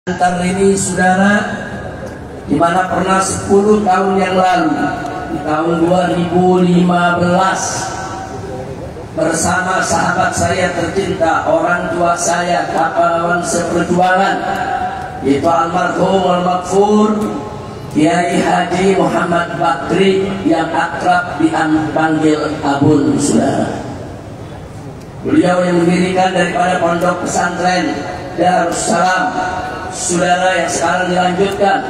Antar ini saudara, di mana pernah 10 tahun yang lalu, di tahun 2015, bersama sahabat saya tercinta, orang tua saya, kawan seperjuangan, yaitu almarhum al-maghfur Kiai Haji Muhammad Bakri yang akrab dipanggil Abun, saudara. Beliau yang mendirikan daripada pondok pesantren Darussalam, saudara, yang sekarang dilanjutkan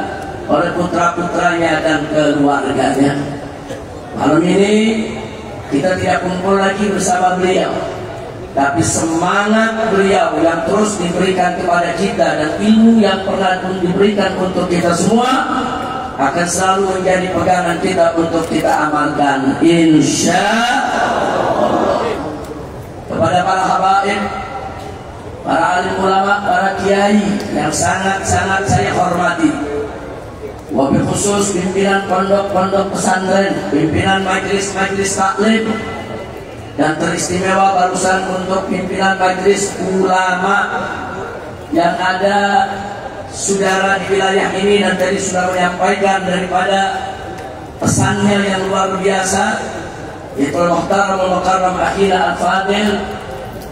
oleh putra-putranya dan keluarganya. Malam ini kita tidak kumpul lagi bersama beliau, tapi semangat beliau yang terus diberikan kepada kita dan ilmu yang pernah diberikan untuk kita semua akan selalu menjadi pegangan kita untuk kita amalkan, insya Allah. Kepada para habaib, para alim ulama, para kiai yang sangat-sangat saya hormati, wabil khusus pimpinan pondok-pondok pesantren, pimpinan majelis-majelis taklim, dan teristimewa barusan untuk pimpinan majelis ulama yang ada saudara di wilayah ini, dan tadi sudah menyampaikan daripada pesannya yang luar biasa, yaitu Al-Muhtaram Akhila Al-Fadil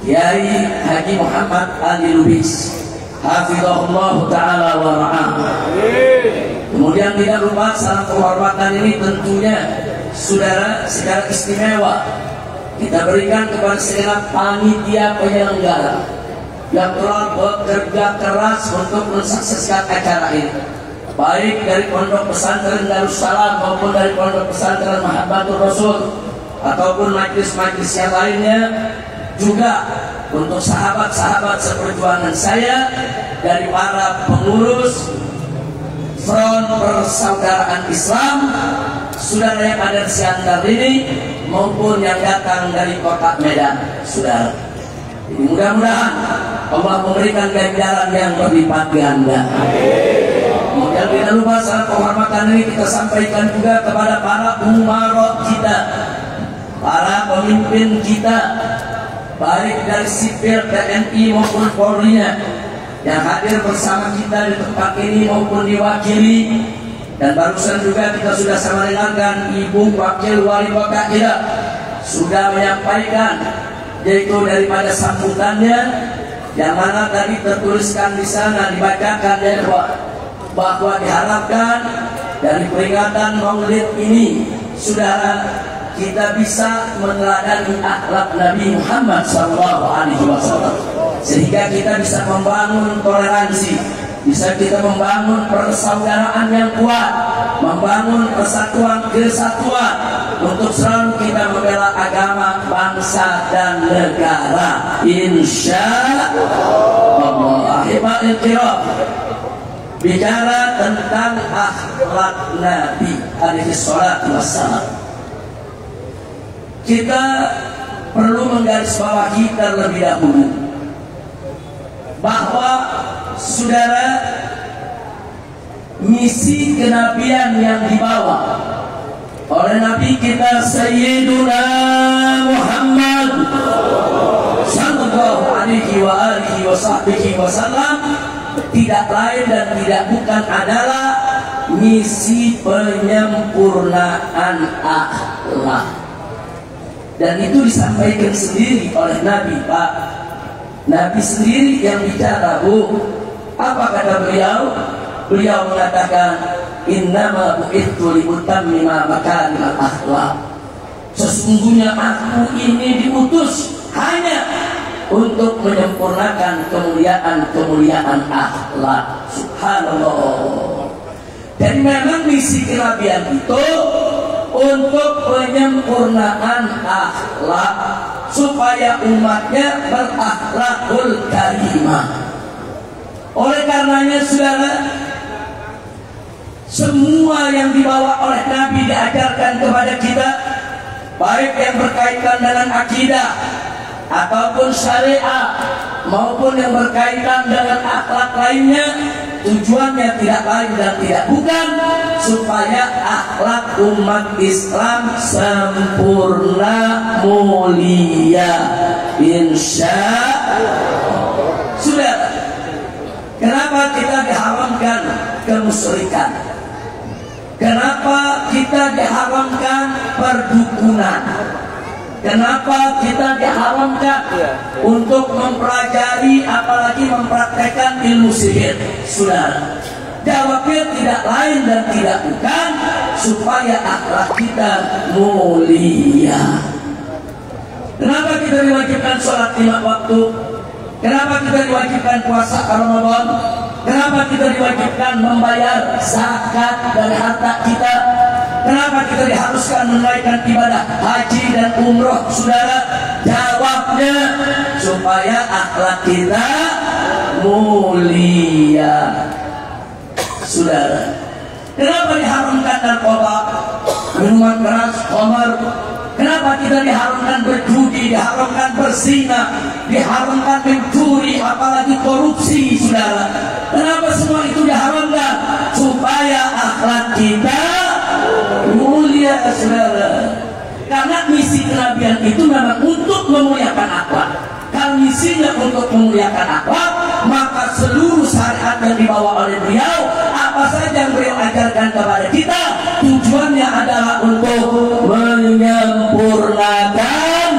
Kiai Haji Muhammad Ali Lubis, hafizahullah ta'ala wa ra'ah. Kemudian tidak lupa salam penghormatan ini tentunya saudara secara istimewa kita berikan kepada segenap panitia penyelenggara yang telah bekerja keras untuk mensukseskan acara ini, baik dari pondok pesantren Darussalam maupun dari pondok pesantren Mahabbatur Rasul ataupun majelis-majelis yang lainnya, juga untuk sahabat-sahabat seperjuangan saya dari para pengurus Front Persaudaraan Islam, saudara yang ada di Siantar ini maupun yang datang dari kota Medan, saudara. Ini mudah-mudahan Allah memberikan ganjaran yang berlipat ganda. Kemudian tidak lupa salam penghormatan ini kita sampaikan juga kepada para umara kita, para pemimpin kita, baik dari sipil TNI maupun Polri-nya yang hadir bersama kita di tempat ini maupun diwakili. Dan barusan juga kita sudah sama dengarkan Ibu Wakil Wali Kota kita sudah menyampaikan, yaitu daripada sambutannya yang mana tadi tertuliskan di sana, dibacakan ya, bahwa diharapkan dari peringatan Maulid ini saudara kita bisa meneladani akhlak Nabi Muhammad SAW, sehingga kita bisa membangun toleransi, bisa kita membangun persaudaraan yang kuat, membangun persatuan kesatuan untuk selalu kita membela agama, bangsa dan negara, insya Allah. Ahibadil kiram, bicara tentang akhlak Nabi alaihi salatu wassalam, kita perlu menggarisbawahi terlebih dahulu bahwa saudara, misi kenabian yang dibawa oleh Nabi kita Sayyiduna Muhammad sallallahu alaihi wa alihi wa sahbihi wasallam tidak lain dan tidak bukan adalah misi penyempurnaan akhlak. Dan itu disampaikan sendiri oleh Nabi, Pak. Nabi sendiri yang bicara, Bu. Apa kata beliau? Beliau mengatakan, innama bu'ithu liutammima makarimal akhlak. Sesungguhnya aku ini diutus hanya untuk menyempurnakan kemuliaan akhlak. Subhanallah. Dan memang misi kenabian itu untuk penyempurnaan akhlak supaya umatnya berakhlakul karimah. Oleh karenanya saudara, semua yang dibawa oleh Nabi diajarkan kepada kita, baik yang berkaitan dengan akidah ataupun syariat maupun yang berkaitan dengan akhlak lainnya, tujuannya tidak lain dan tidak bukan supaya akhlak umat Islam sempurna mulia, insya Allah. Sudah Kenapa kita diharamkan kemusyrikan? Kenapa kita diharamkan perdukunan? Kenapa kita diharamkan untuk mempelajari apalagi mempraktekkan ilmu sihir? Saudara, jawabnya tidak lain dan tidak bukan supaya akhlak kita mulia. Kenapa kita diwajibkan sholat 5 waktu? Kenapa kita diwajibkan puasa Ramadan? Kenapa kita diwajibkan membayar zakat dari harta kita? Kenapa kita diharuskan menunaikan ibadah haji dan umroh, saudara? Jawabnya supaya akhlak kita mulia, saudara. Kenapa diharamkan narkoba, minuman keras, khamar? Kenapa kita diharamkan berjudi, diharamkan berzina, diharamkan mencuri, apalagi korupsi, saudara? Kenapa semua itu diharamkan? Supaya akhlak kita mulia, saudara. Karena misi kenabian itu memang untuk memuliakan akhlak. Kalau misinya untuk memuliakan akhlak, maka seluruh syariat yang dibawa oleh beliau, apa saja yang beliau ajarkan kepada kita, tujuannya adalah untuk menyempurnakan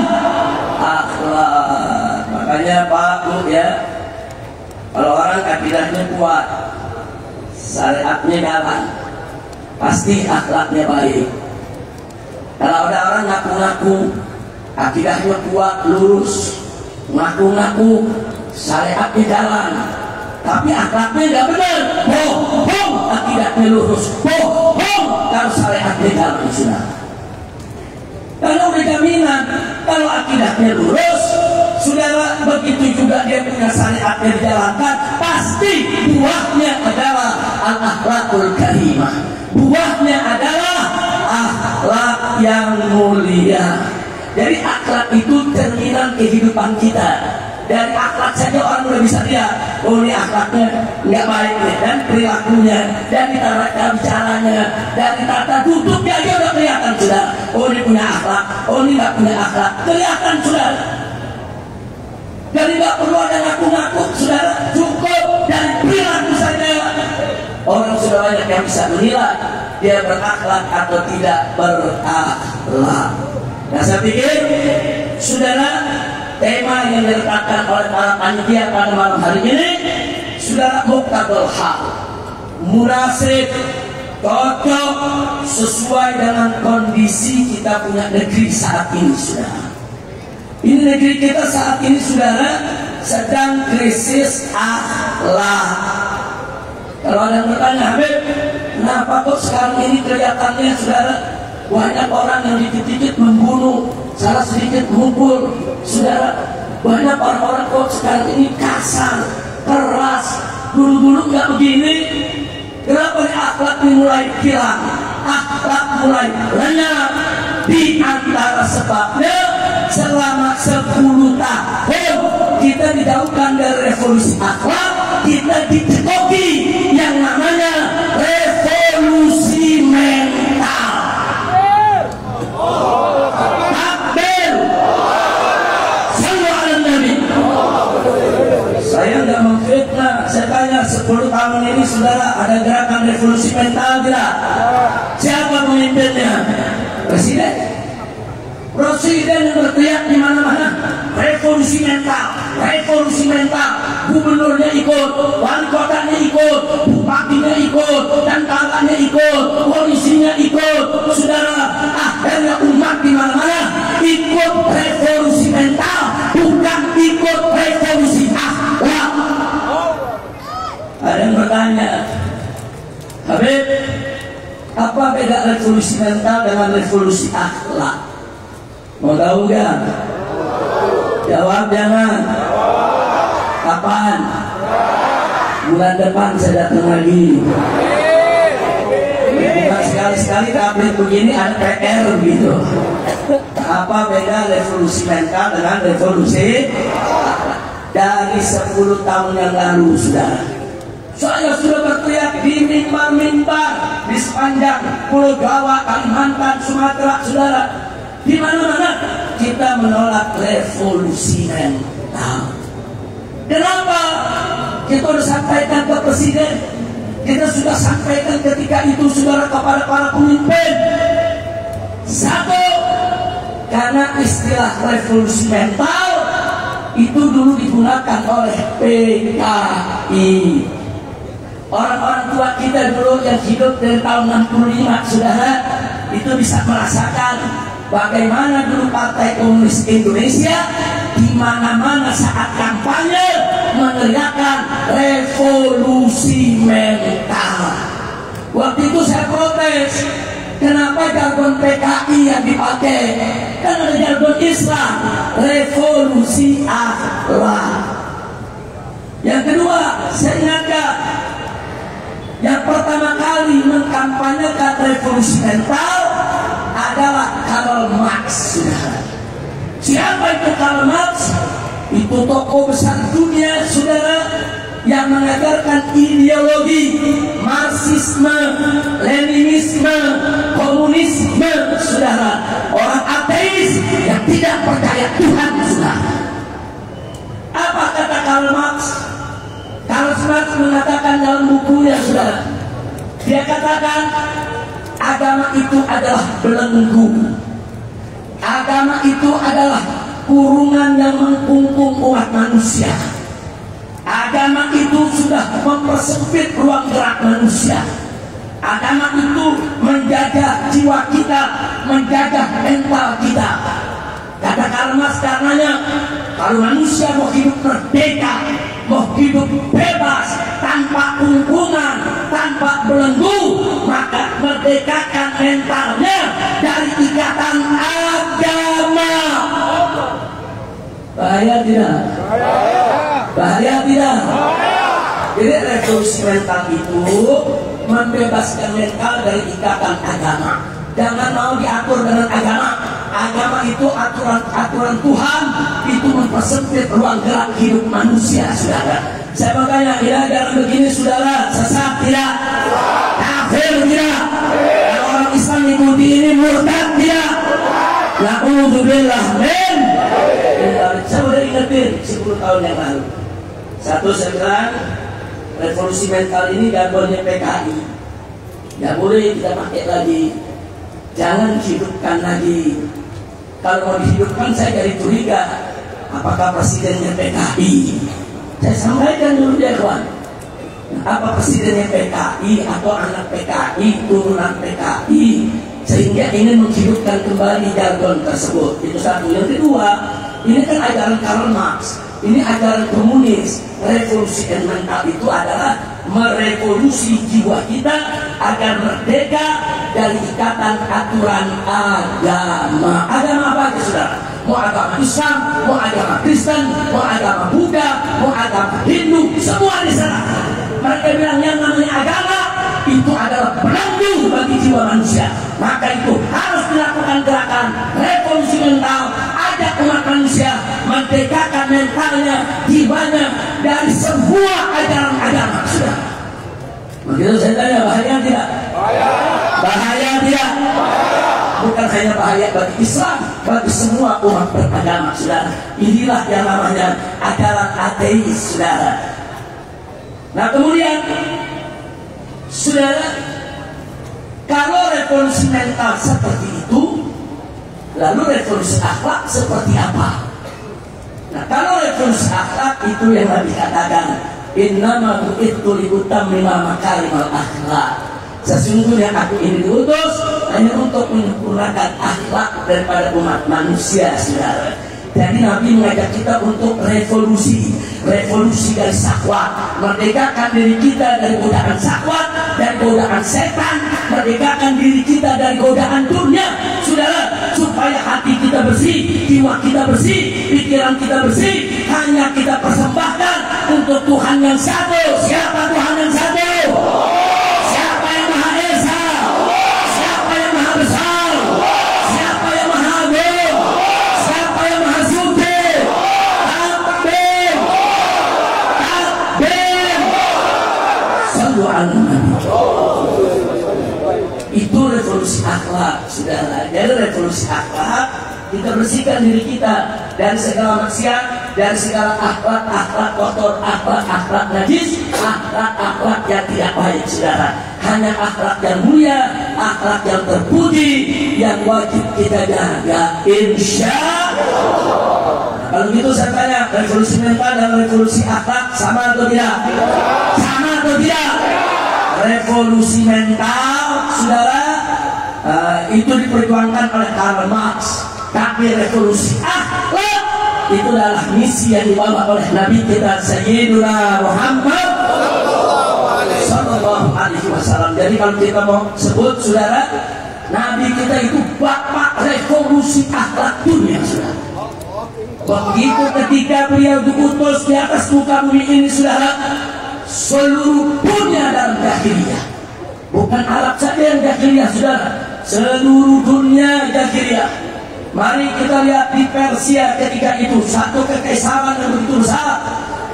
akhlak. Makanya Pak Bu ya, kalau orang akidahnya kuat, syariatnya jalan, pasti akhlaknya baik. Kalau ada orang ngaku-ngaku akidahnya kuat, lurus, ngaku-ngaku syariatnya jalan, tapi akhlaknya nggak benar, bohong, akidahnya lurus, bohong kalau syariatnya jalan, sudah. Karena udah jaminan kalau akidahnya lurus, saudara, begitu juga dia punya syariatnya dijalankan, pasti buahnya adalah al-akhlakul karimah, buahnya adalah akhlak yang mulia. Jadi akhlak itu cerminan kehidupan kita. Dari akhlak saja orang udah bisa lihat, oh ini akhlaknya nggak baik nih, dan perilakunya, dari tata bicaranya, dari tata duduknya aja udah kelihatan, sudah. Oh ini punya akhlak, oh ini nggak punya akhlak, kelihatan, sudah. Jadi nggak perlu ada ngaku-ngaku, saudara, cukup dari perilaku saja orang sudah banyak yang bisa menilai dia berakhlak atau tidak berakhlak. Nah, saya pikir, saudara, tema yang diletakkan oleh para panitia pada malam hari ini, saudara, muqtabal hal, munasib, cocok, sesuai dengan kondisi kita punya negeri saat ini, saudara. Ini negeri kita saat ini, saudara, sedang krisis akhlak. Kalau ada yang bertanya, Habib, kenapa kok sekarang ini kelihatannya, saudara, banyak orang yang dikit-dikit membunuh, salah sedikit mukul, saudara. Banyak orang-orang kok sekarang ini kasar, keras, dulu-dulu nggak begini. Kenapa nih akhlak ini mulai hilang, akhlak mulai lenyap? Di antara sebabnya, selama 10 tahun kita dijauhkan dari revolusi akhlak, kita dicekoki yang namanya revolusi mental. Takbir, sallu ala Nabi. Saya nggak memfitnah, saya tanya 10 tahun ini, saudara, ada gerakan revolusi mental tidak? Siapa pemimpinnya? Presiden. Presiden yang berteriak di mana-mana, revolusi mental, revolusi mental. Gubernurnya ikut, wali kotanya ikut, bupatinya ikut, dan tangannya ikut, polisinya ikut. Saudara, akhirnya umat di mana-mana ikut revolusi mental, bukan ikut revolusi akhlak. Ada yang bertanya, Habib, apa beda revolusi mental dengan revolusi akhlak? Mau tahu nggak? Jawab jangan. Kapan? Bulan depan saya datang lagi. Bukan sekali-sekali tablet begini ada PR gitu. Apa beda revolusi mental dengan revolusi dari 10 tahun yang lalu, saudara? Saya sudah berteriak di mimbar-mimbar di sepanjang Pulau Jawa, Kalimantan, Sumatera, saudara. Di mana-mana kita menolak revolusi mental. Kenapa? kita sudah sampaikan ke presiden, kita sudah sampaikan ketika itu saudara kepada para pemimpin. Satu, karena istilah revolusi mental itu dulu digunakan oleh PKI. Orang-orang tua kita dulu yang hidup dari tahun 65 saudara itu bisa merasakan bagaimana dulu Partai Komunis Indonesia di mana-mana saat kampanye meneriakkan revolusi mental. Waktu itu saya protes, kenapa jargon PKI yang dipakai? Kan ada jargon Islam, revolusi akhlak. Yang kedua, saya ingatkan, yang pertama kali mengkampanyekan revolusi mental adalah Karl Marx. Siapa itu Karl Marx? Itu tokoh besar dunia saudara yang mengajarkan ideologi Marxisme, Leninisme, komunisme saudara. Orang ateis yang tidak percaya Tuhan saudara. Apa kata Karl Marx? Karl Marx mengatakan dalam bukunya saudara, dia katakan agama itu adalah belenggu. Agama itu adalah kurungan yang mengkungkung umat manusia. Agama itu sudah mempersempit ruang gerak manusia. Agama itu menjaga jiwa kita, menjaga mental kita. Kata Karl Marx, karenanya kalau manusia mau hidup merdeka, mau hidup bebas, tanpa kungkungan, tanpa belenggu, maka merdekakan mentalnya dari ikatan agama. Bahaya tidak? Bahaya tidak? Jadi revolusi mental itu membebaskan mental dari ikatan agama. Jangan mau diatur dengan agama. Agama itu aturan Tuhan, itu mempersempit ruang gerak hidup manusia, saudara. Saya bertanya, jangan begini saudara, sesat tidak? Kafir tidak? Kalau orang Islam ikuti ini murtad tidak? Na'udzubillah min. Saya udah ingetin 10 tahun yang lalu. Satu, saya bilang revolusi mental ini jargonnya PKI. Nggak boleh kita pakai lagi. Jangan hidupkan lagi. Kalau mau dihidupkan saya jadi curiga, apakah presidennya PKI? Saya sampaikan dulu ya kawan, apa presidennya PKI atau anak PKI, turunan PKI, sehingga ingin menghidupkan kembali jargon tersebut. Itu satu. Yang kedua, ini kan ajaran Karl Marx, ini ajaran komunis. Revolusi mental itu adalah merevolusi jiwa kita agar merdeka dari ikatan aturan agama. Agama apa aja saudara? Mau agama Islam, mau agama Kristen, mau agama Buddha, mau agama Hindu, semua di sana. Mereka bilang yang namanya agama itu adalah belenggu bagi jiwa manusia. Maka itu harus dilakukan gerakan revolusi mental. Ajak umat manusia merdekakan mentalnya, jiwanya dari semua ajaran agama. Sudah. Begitu saya tanya, bahaya tidak? Bahaya tidak? Bukan hanya bahaya bagi Islam, bagi semua umat beragama, saudara. Inilah yang namanya ajaran ateis, saudara. Nah kemudian, saudara, kalau revolusi mental seperti itu, lalu revolusi akhlak seperti apa? Nah kalau revolusi akhlak itu yang Nabi katakan, innama bu'ithu liutammima makarimal akhlak. Sesungguhnya aku ini diutus hanya untuk menyempurnakan akhlak daripada umat manusia, saudara. Jadi Nabi mengajak kita untuk revolusi dari syahwat, merdekakan diri kita dari godaan syahwat, dari godaan setan, merdekakan diri kita dari godaan dunia, saudara, supaya hati kita bersih, jiwa kita bersih, pikiran kita bersih, hanya kita persembahkan untuk Tuhan yang satu. Siapa Tuhan yang satu? Siapa yang Maha Esa? Siapa yang Maha Besar? Siapa yang Maha Agung? Siapa yang Maha Suci? Takbir! Takbir! Sallu ala Nabi. Itu revolusi akhlak, saudara. Jadi revolusi akhlak, kita bersihkan diri kita dari segala maksiat, dari segala akhlak kotor, akhlak najis, akhlak yang tidak baik, saudara. Hanya akhlak yang mulia, akhlak yang terpuji, yang wajib kita jaga, insya Allah. Kalau gitu saya tanya, revolusi mental dan revolusi akhlak sama atau tidak? Sama atau tidak? Revolusi mental, saudara, itu diperjuangkan oleh Karl Marx. Tapi revolusi akhlak itu adalah misi yang dibawa oleh Nabi kita Sayyiduna Muhammad Sallallahu Alaihi Wasallam. Jadi kalau kita mau sebut, saudara, Nabi kita itu bapak revolusi akhlak dunia, saudara. Begitu ketika beliau diutus di atas muka bumi ini, saudara, seluruh dunia dalam jahiliyah. Bukan Arab saja yang jahiliyah, saudara, seluruh dunia jahiliyah. Mari kita lihat di Persia ketika itu, satu kekaisaran yang begitu besar.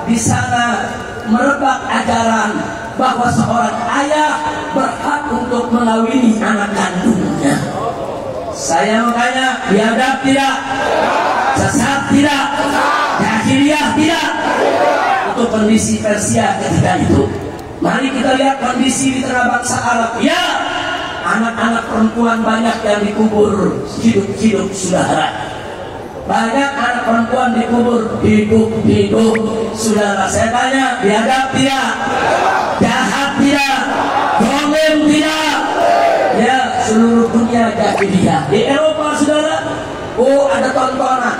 Di sana merebak ajaran bahwa seorang ayah berhak untuk mengawini anak kandungnya. Saya mau tanya, biadab tidak? Sesat tidak? Jahiliyah tidak? Itu kondisi Persia ketika itu. Mari kita lihat kondisi di tengah bangsa Arab. Ya, anak-anak perempuan banyak yang dikubur hidup-hidup, saudara. Banyak anak perempuan dikubur hidup-hidup, saudara. Saya tanya, biadab tidak? Jahat tidak? Zalim tidak? Ya, seluruh dunia jahiliyah. Di Eropa, saudara, oh ada tontonan,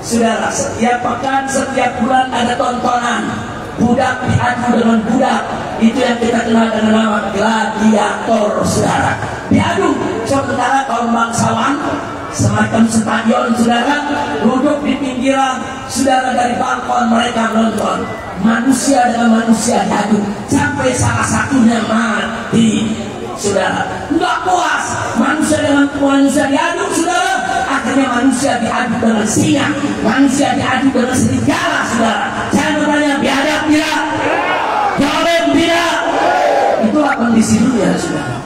saudara. Setiap pekan, setiap bulan ada tontonan. Budak diadu dengan budak. Itu yang kita kenal dengan nama gladiator, saudara. Diadu. Sementara kaum bangsawan semacam stadion, saudara, duduk di pinggiran, saudara, dari balkon mereka nonton. Manusia dengan manusia diadu sampai salah satunya mati, saudara. Nggak puas, manusia dengan manusia diadu, saudara. Akhirnya manusia diadu dengan singa, manusia diadu dengan serigala, saudara. Saya bertanya, biadab tidak? Zalim tidak? Itulah kondisi dunia, saudara.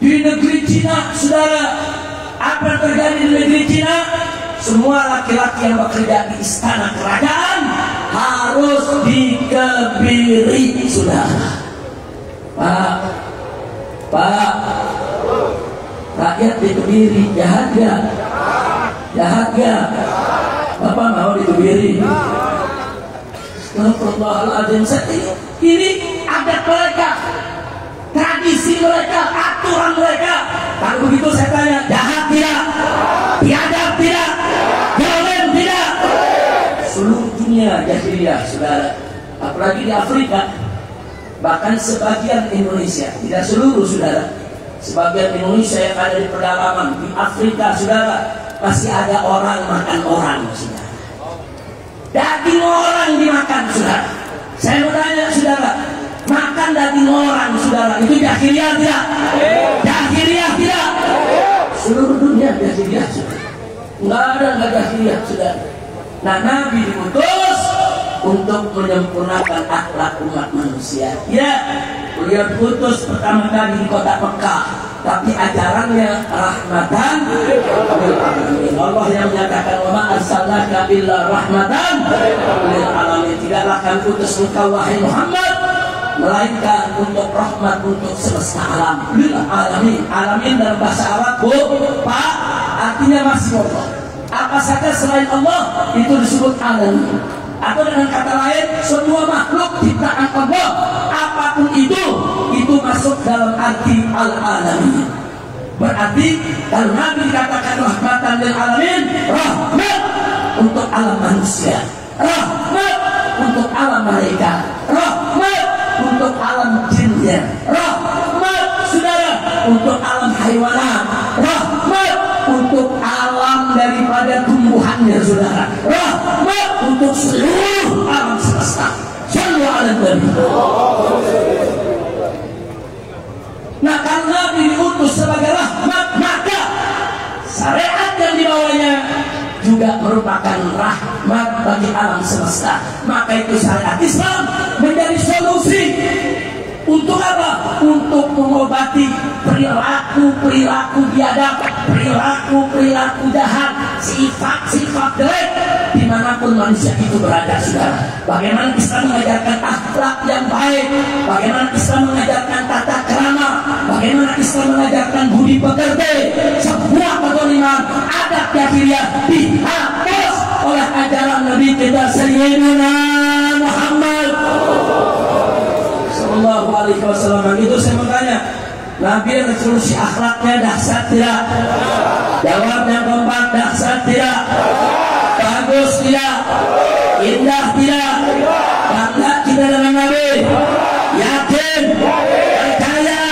Di negeri Cina, saudara, apa yang terjadi di negeri Cina? Semua laki-laki yang bekerja di istana kerajaan harus dikebiri, saudara. Pak, rakyat dikebiri, jahat ya? Jahat ya? Bapak mau dikebiri? Astagfirullahaladzim. Ini adat mereka, tradisi mereka, aturan mereka. Kalau begitu saya tanya, jahat tidak? Biadab tidak? Zalim tidak? Seluruh dunia jahiliyah, saudara. Apalagi di Afrika, bahkan sebagian Indonesia, tidak seluruh, saudara. Sebagian Indonesia yang ada di pedalaman di Afrika, saudara, masih ada orang makan orang, saudara. Daging orang dimakan, saudara. Saya mau tanya, saudara, makan daging orang, saudara, itu jahiliyah tidak? Jahiliyah tidak? Seluruh dunia jahiliyah, saudara. Nggak jahiliyah, saudara. Nah, Nabi diutus untuk menyempurnakan akhlak umat manusia. Ya, beliau diutus pertama kali di kota Mekah, tapi ajarannya rahmatan lil alamin. Allah yang menyatakan, wa ma arsalnaka illa rahmatan lil alamin. Tidaklah kami utus engkau wahai Muhammad melainkan untuk rahmat untuk semesta alam. Lil alamin. Alamin dalam bahasa Arab, Pak, artinya masih Allah. Apa saja selain Allah itu disebut alamin. Atau dengan kata lain, semua makhluk ciptaan Allah, apapun itu masuk dalam arti al-alamin. Berarti kalau Nabi dikatakan rahmatan lil alamin, rahmat untuk alam manusia, rahmat untuk alam malaikat, rahmat untuk alam jinnya, rahmat, saudara, untuk alam haywanat, rahmat untuk alam daripada tumbuhannya, saudara, rahmat untuk seluruh alam semesta. Sallu ala Nabi. Nah, kalau Nabi diutus sebagai rahmat, maka syariat yang dibawanya juga merupakan rahmat bagi alam semesta. Maka itu syariat Islam menjadi solusi untuk apa? Untuk mengobati perilaku biadab, perilaku jahat, sifat jelek dimanapun manusia itu berada, saudara. Bagaimana Islam mengajarkan akhlak yang baik, bagaimana Islam mengajarkan tata krama, bagaimana Islam mengajarkan budi pekerti. Semua kezaliman adat jahiliyah dihapus oleh ajaran Nabi kita Sayyidina Muhammad Sallallahu Alaihi Wasallam. Itu saya mau tanya, Nabi resolusi akhlaknya dahsyat tidak? Jawabnya keempat, dahsyat tidak? Bagus tidak? Indah tidak? Bangga kita dengan Nabi? Yakin? Percaya?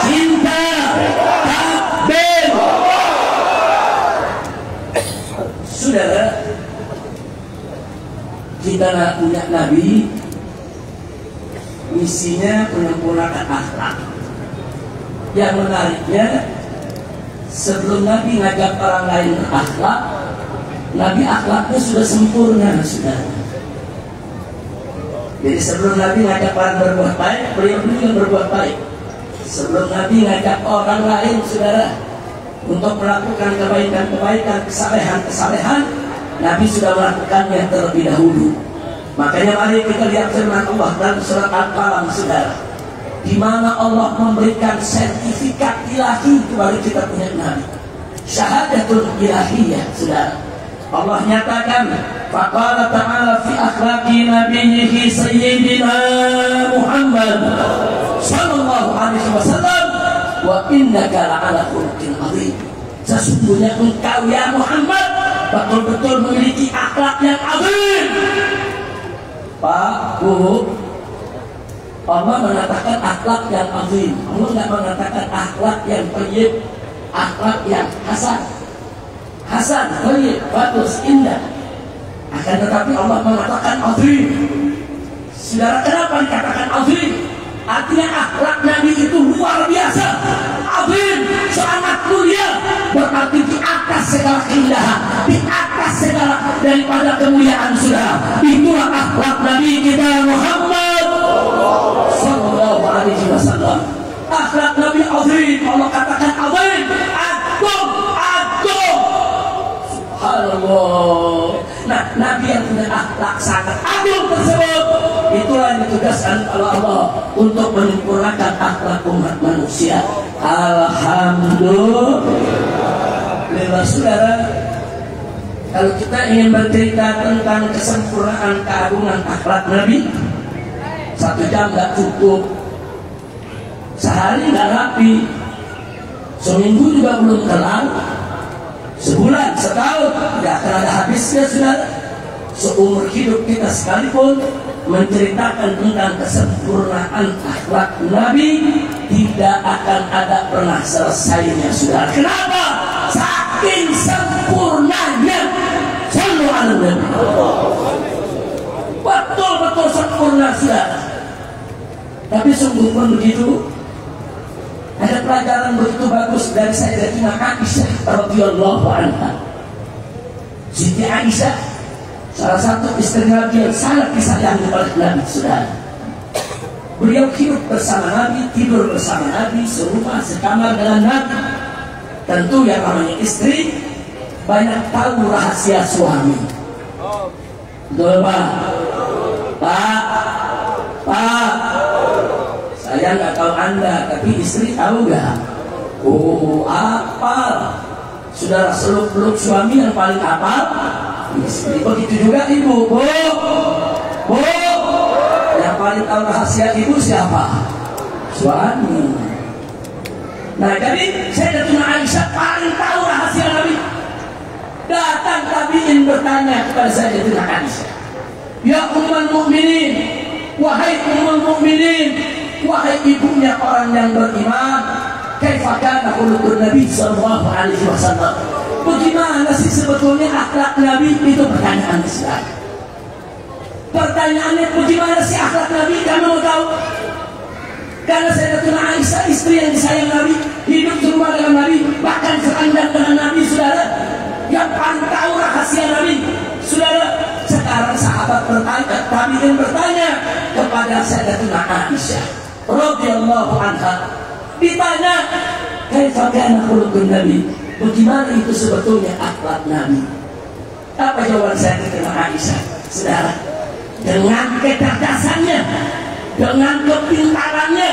Cinta? Takbir? Saudara, kita punya Nabi, misinya menyempurnakan akhlak. Yang menariknya, sebelum Nabi ngajak orang lain akhlak, Nabi akhlaknya sudah sempurna, saudara. Jadi sebelum Nabi ngajak orang berbuat baik, beliau juga berbuat baik. Sebelum Nabi ngajak orang lain, saudara, untuk melakukan kebaikan-kebaikan, kesalehan-kesalehan, Nabi sudah melakukannya terlebih dahulu. Makanya mari kita lihat firman Allah dalam surat Al-Qalam, saudara, di mana Allah memberikan sertifikat ilahi kepada kita punya Nabi, syahadatul ilahiyah, saudara. Allah nyatakan, faqala ta'ala fi akhlaqi nabiyhi sayyidina Muhammad sallallahu alaihi wasallam, wa innaka la'ala khuluqin azim. Sesungguhnya engkau ya Muhammad betul-betul memiliki akhlak yang azim. Pak, Bu, Allah mengatakan akhlak yang azim. Allah tidak mengatakan akhlak yang thayyib, akhlak yang hasan. Hasan, thayyib, bagus, indah. Akan tetapi Allah mengatakan azim. Saudara, kenapa dikatakan azim? Artinya akhlak Nabi itu luar biasa, azim, sangat mulia. Berarti di atas segala keindahan, di atas segala daripada kemuliaan, saudara. Itulah akhlak Nabi kita Muhammad Sallallahu Alaihi Wasallam. Akhlak Nabi azim. Allah katakan azim, agung, agung. Subhanallah. Nah, Nabi yang punya akhlak sangat agung tersebut, itulah yang ditugaskan oleh Allah untuk menyempurnakan akhlak umat manusia. Alhamdulillah, saudara. Kalau kita ingin bercerita tentang kesempurnaan keagungan akhlak Nabi, 1 jam nggak cukup, sehari nggak rapi, seminggu juga belum kelar, sebulan, setahun tidak akan ada habisnya, saudara. Seumur hidup kita sekalipun menceritakan tentang kesempurnaan akhlak Nabi tidak akan ada pernah selesainya, saudara. Kenapa? Saking sempurnanya. Sallu ala Nabi. Betul-betul sempurna, saudara. Tapi sungguh pun begitu, ada pelajaran begitu bagus dari Sayyidatina Aisyah radhiyallahu anha. Siti Aisyah, salah satu istri Nabi yang sangat disayangi oleh Nabi, saudara. Beliau hidup bersama Nabi, tidur bersama Nabi, serumah sekamar dengan Nabi. Tentu yang namanya istri banyak tahu rahasia suami. Betul, Pak? Pak, saya nggak tahu Anda, tapi istri tahu nggak? Oh, apa? Saudara, seluk-beluk suami yang paling apal istri. Begitu juga ibu. Bu, yang paling tahu rahasia ibu siapa? Suami. Nah, jadi Sayyidatina Aisyah paling tahu rahasia Nabi. Datang tabi'in bertanya kepada Sayyidatina Aisyah, ya ummul mukminin, wahai ummul mukminin, wahai ibunya orang yang beriman, kaifa kana khuluqun Nabi sallallahu alaihi wasallam. Bagaimana sih sebetulnya akhlak Nabi? Itu pertanyaan Islam. Pertanyaannya, bagaimana sih akhlak Nabi? Kamu mau tahu? Karena Sayyidatina Aisyah, istri yang disayang Nabi, hidup di rumah dengan Nabi, bahkan serandang dengan Nabi, saudara. Yang paling tahu rahasia Nabi, saudara. Sekarang sahabat bertanya, tabi'in bertanya kepada Sayyidatina Aisyah radhiyallahu anha, ditanya, kaifa kana khuluqun Nabi? bagaimana itu sebetulnya akhlak Nabi? Apa jawaban saya kepada Aisyah? Saudara, dengan kecerdasannya, dengan kepintarannya,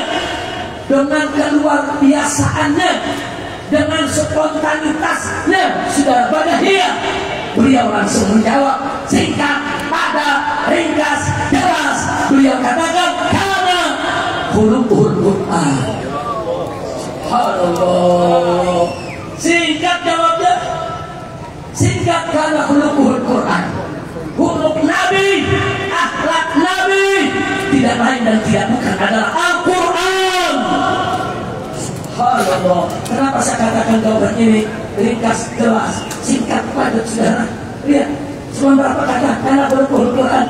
dengan keluar biasaannya, dengan spontanitasnya, saudara, badahiyah, beliau langsung menjawab singkat, padat, ringkas, jelas. Beliau katakan, karena khuluqul Quran. Subhanallah. Singkat jawabnya, singkat, karena khuluqul Quran. Khuluq Nabi, akhlak Nabi tidak lain dan tidak bukan adalah Al-Quran. Subhanallah. Kenapa saya katakan jawaban ini ringkas, jelas, singkat, padat, saudara? Lihat, cuma berapa kata, karena khuluqul Quran.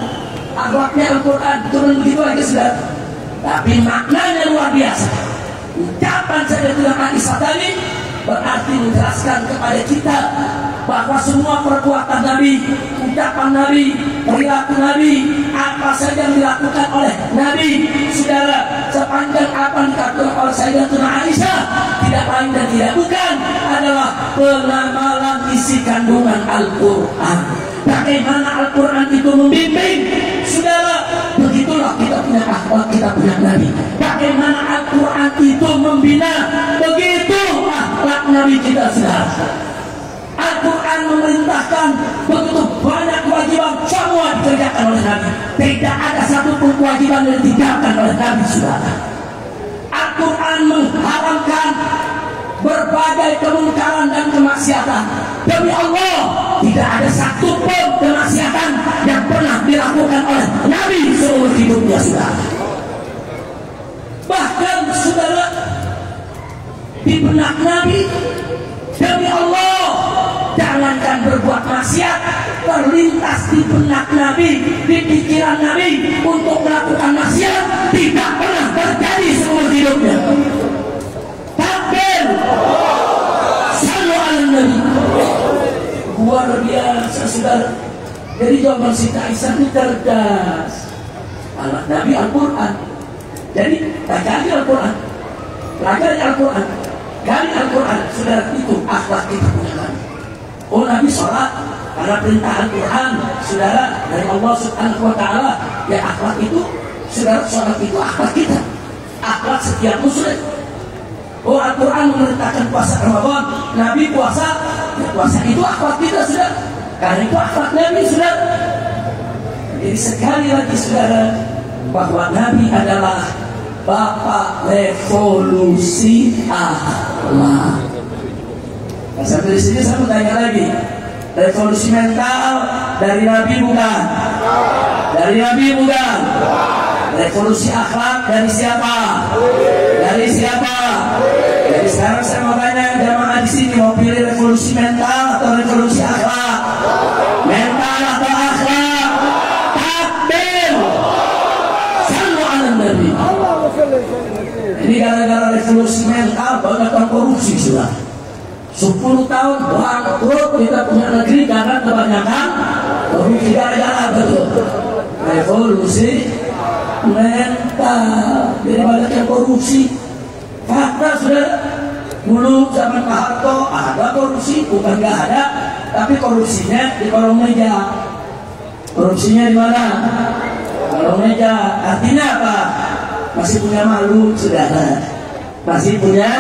Akhlaknya Al-Quran, turun begitu aja, saudara. Tapi maknanya luar biasa. Ucapan Sayyidatina Aisyah tadi berarti menjelaskan kepada kita bahwa semua perbuatan Nabi, ucapan Nabi, perilaku Nabi, apa saja yang dilakukan oleh Nabi, saudara, sepanjang apa yang dikatakan oleh Sayyidatina Aisyah tidak lain dan tidak bukan adalah pengamalan isi kandungan Al-Quran. Bagaimana Al-Quran itu membimbing, saudara, begitulah kita punya akhlak, kita punya Nabi. Bagaimana Al-Quran itu membina, begitu akhlak Nabi kita, saudara. Al-Quran memerintahkan begitu banyak kewajiban, semua dikerjakan oleh Nabi. Tidak ada satupun kewajiban yang ditinggalkan oleh Nabi, saudara. Al-Quran mengharamkan berbagai kemungkaran dan kemaksiatan. Demi Allah, tidak ada satupun kemaksiatan yang pernah dilakukan oleh Nabi seumur hidupnya, saudara. Bahkan, saudara, di benak Nabi, demi Allah, jangankan berbuat maksiat, terlintas di benak Nabi, di pikiran Nabi untuk melakukan maksiat tidak pernah terjadi seumur hidupnya. Takbir, sallu ala Nabi. Luar biasa, saudara. Jadi jawaban Siti Aisyah ini cerdas. Anak Nabi Al-Quran. Jadi pelajari Al-Quran, pelajari Al-Quran, gali Al-Quran, saudara, itu akhlak kita punya Nabi. Oh, Nabi sholat karena perintah Al-Quran, saudara, dari Allah Subhanahu Wa Taala. Ya, akhlak itu, saudara, sholat itu akhlak kita, akhlak setiap muslim. Oh, Al-Quran memerintahkan puasa Ramadan, Nabi puasa, ya puasa itu akhlak kita, saudara. Karena itu akhlak Nabi, saudara. Jadi sekali lagi, saudara, bahwa Nabi adalah bapak revolusi akhlak. Nah, sampai di sini saya mau tanya lagi, revolusi mental dari Nabi bukan? Dari Nabi bukan? Revolusi akhlak dari siapa? Dari siapa? Jadi sekarang saya mau tanya jamaah di sini, mau pilih revolusi mental atau revolusi akhlak? Mental atau akhlak? Takbir! Sallu ala Nabi. Ini gara-gara revolusi mental banyak orang korupsi, sudah 10 tahun bangkrut kita punya negeri karena kebanyakan korupsi. Gara-gara betul revolusi mental, jadi banyak yang korupsi. Fakta, sudah, dulu zaman Pak Harto ada korupsi, bukan nggak ada, tapi korupsinya di kolong meja. Korupsinya di mana? Kolong meja. Artinya apa? Masih punya malu, saudara. Masih punya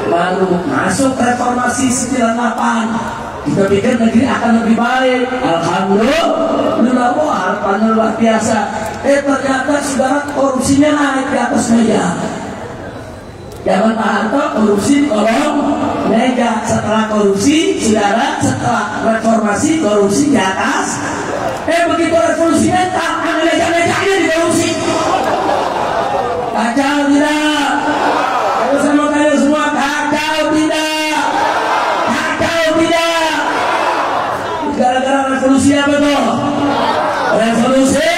malu. Masuk reformasi 98, kita pikir negeri akan lebih baik. Alhamdulillah, harapannya luar biasa. Ternyata, saudara, korupsinya naik di atas meja. Zaman Pak Harto korupsi kolong meja. Setelah korupsi, saudara, setelah reformasi korupsi di atas. Begitu revolusi mental, meja-mejanya dikorupsi. Kacau tidak? Kalau saya mau tanya semua, kacau tidak? Kacau tidak? Gara-gara revolusi apa tuh? Revolusi?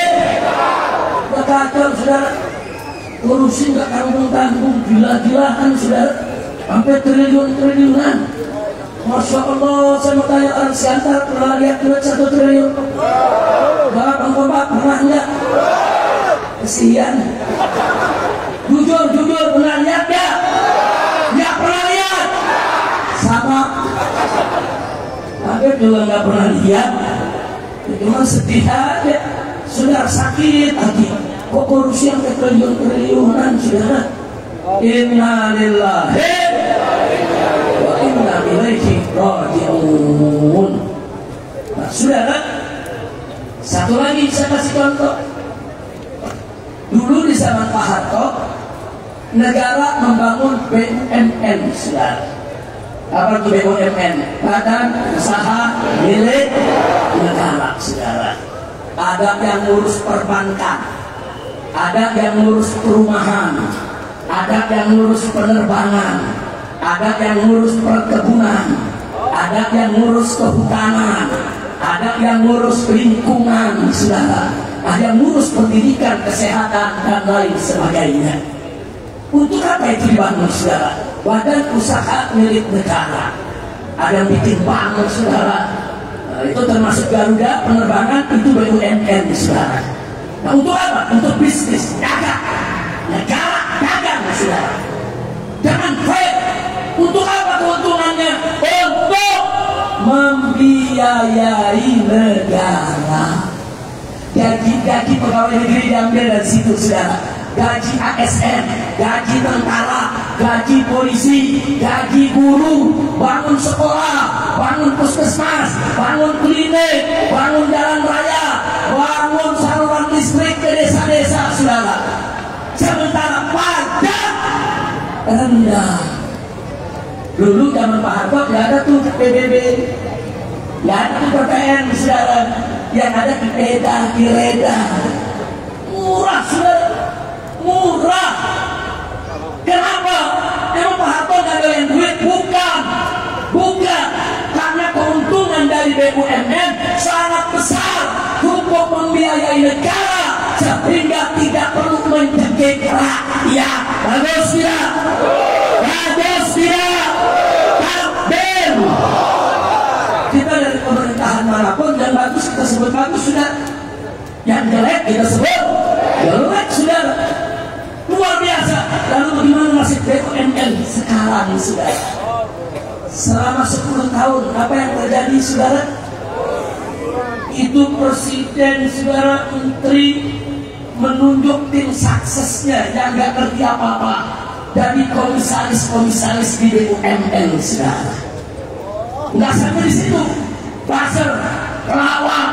Kacau, saudara. Korupsi nggak tanggung-tanggung, gila-gilaan, saudara, sampai triliun-triliunan. Masya Allah, saya mau tanya orang sekitar pernah lihat duit 1 triliun? Bang Kompak pernah nggak? Kesian. Jujur pernah lihat nggak? Nggak pernah lihat. Sama juga nggak pernah lihat. Cuma sedih aja, saudara, sakit hati. Kok korupsi yang triliunan, saudara? Inna lillahi wa inna ilaihi raji'un. Nah, saudara, satu lagi saya kasih contoh. Dulu di zaman Pak Harto, negara membangun BUMN, saudara. Apa itu BUMN? Badan Usaha Milik Negara, saudara. Ada yang ngurus perbankan, ada yang ngurus perumahan, ada yang ngurus penerbangan, ada yang ngurus perkebunan, ada yang ngurus kehutanan, ada yang ngurus lingkungan, saudara. Ada yang ngurus pendidikan, kesehatan, dan lain sebagainya. Untuk apa itu dibangun, saudara? Badan Usaha Milik Negara. Ada yang bikin bangun, saudara. Nah, itu termasuk Garuda Penerbangan, itu BUMN, saudara. Nah, untuk apa? Untuk bisnis, dagang. Negara dagang, saudara. Jangan fair. Untuk apa keuntungannya? Untuk membiayai negara. Gaji pegawai negeri diambil dari situ, saudara. Gaji ASN, gaji tentara, gaji polisi, gaji guru, bangun sekolah, bangun puskesmas, bangun klinik, bangun jalan raya, bangun saluran listrik ke desa-desa, saudara. Sementara pajak rendah. Dulu zaman Pak Harto nggak ada tuh PBB, nggak ada tuh PPN, saudara. Yang ada kireda, murah, saudara. Murah. Kenapa? Emang Pak Harto nggak ada yang duit? Bukan. Karena keuntungan dari BUMN sangat besar, cukup membiayai negara sehingga tidak perlu mencekik rakyat. Bagus tidak? Bagus tidak? Takbir. Kita dari pemerintahan manapun yang bagus kita sebut bagus, sudah. Yang jelek kita sebut jelek, sudah. Luar biasa. Lalu bagaimana nasib BUMN sekarang, saudara? Selama 10 tahun apa yang terjadi, saudara? Itu presiden, saudara, menteri menunjuk tim suksesnya yang gak ngerti apa-apa dari komisaris di BUMN, saudara. Nggak sampai di situ, buzzer, pelawak,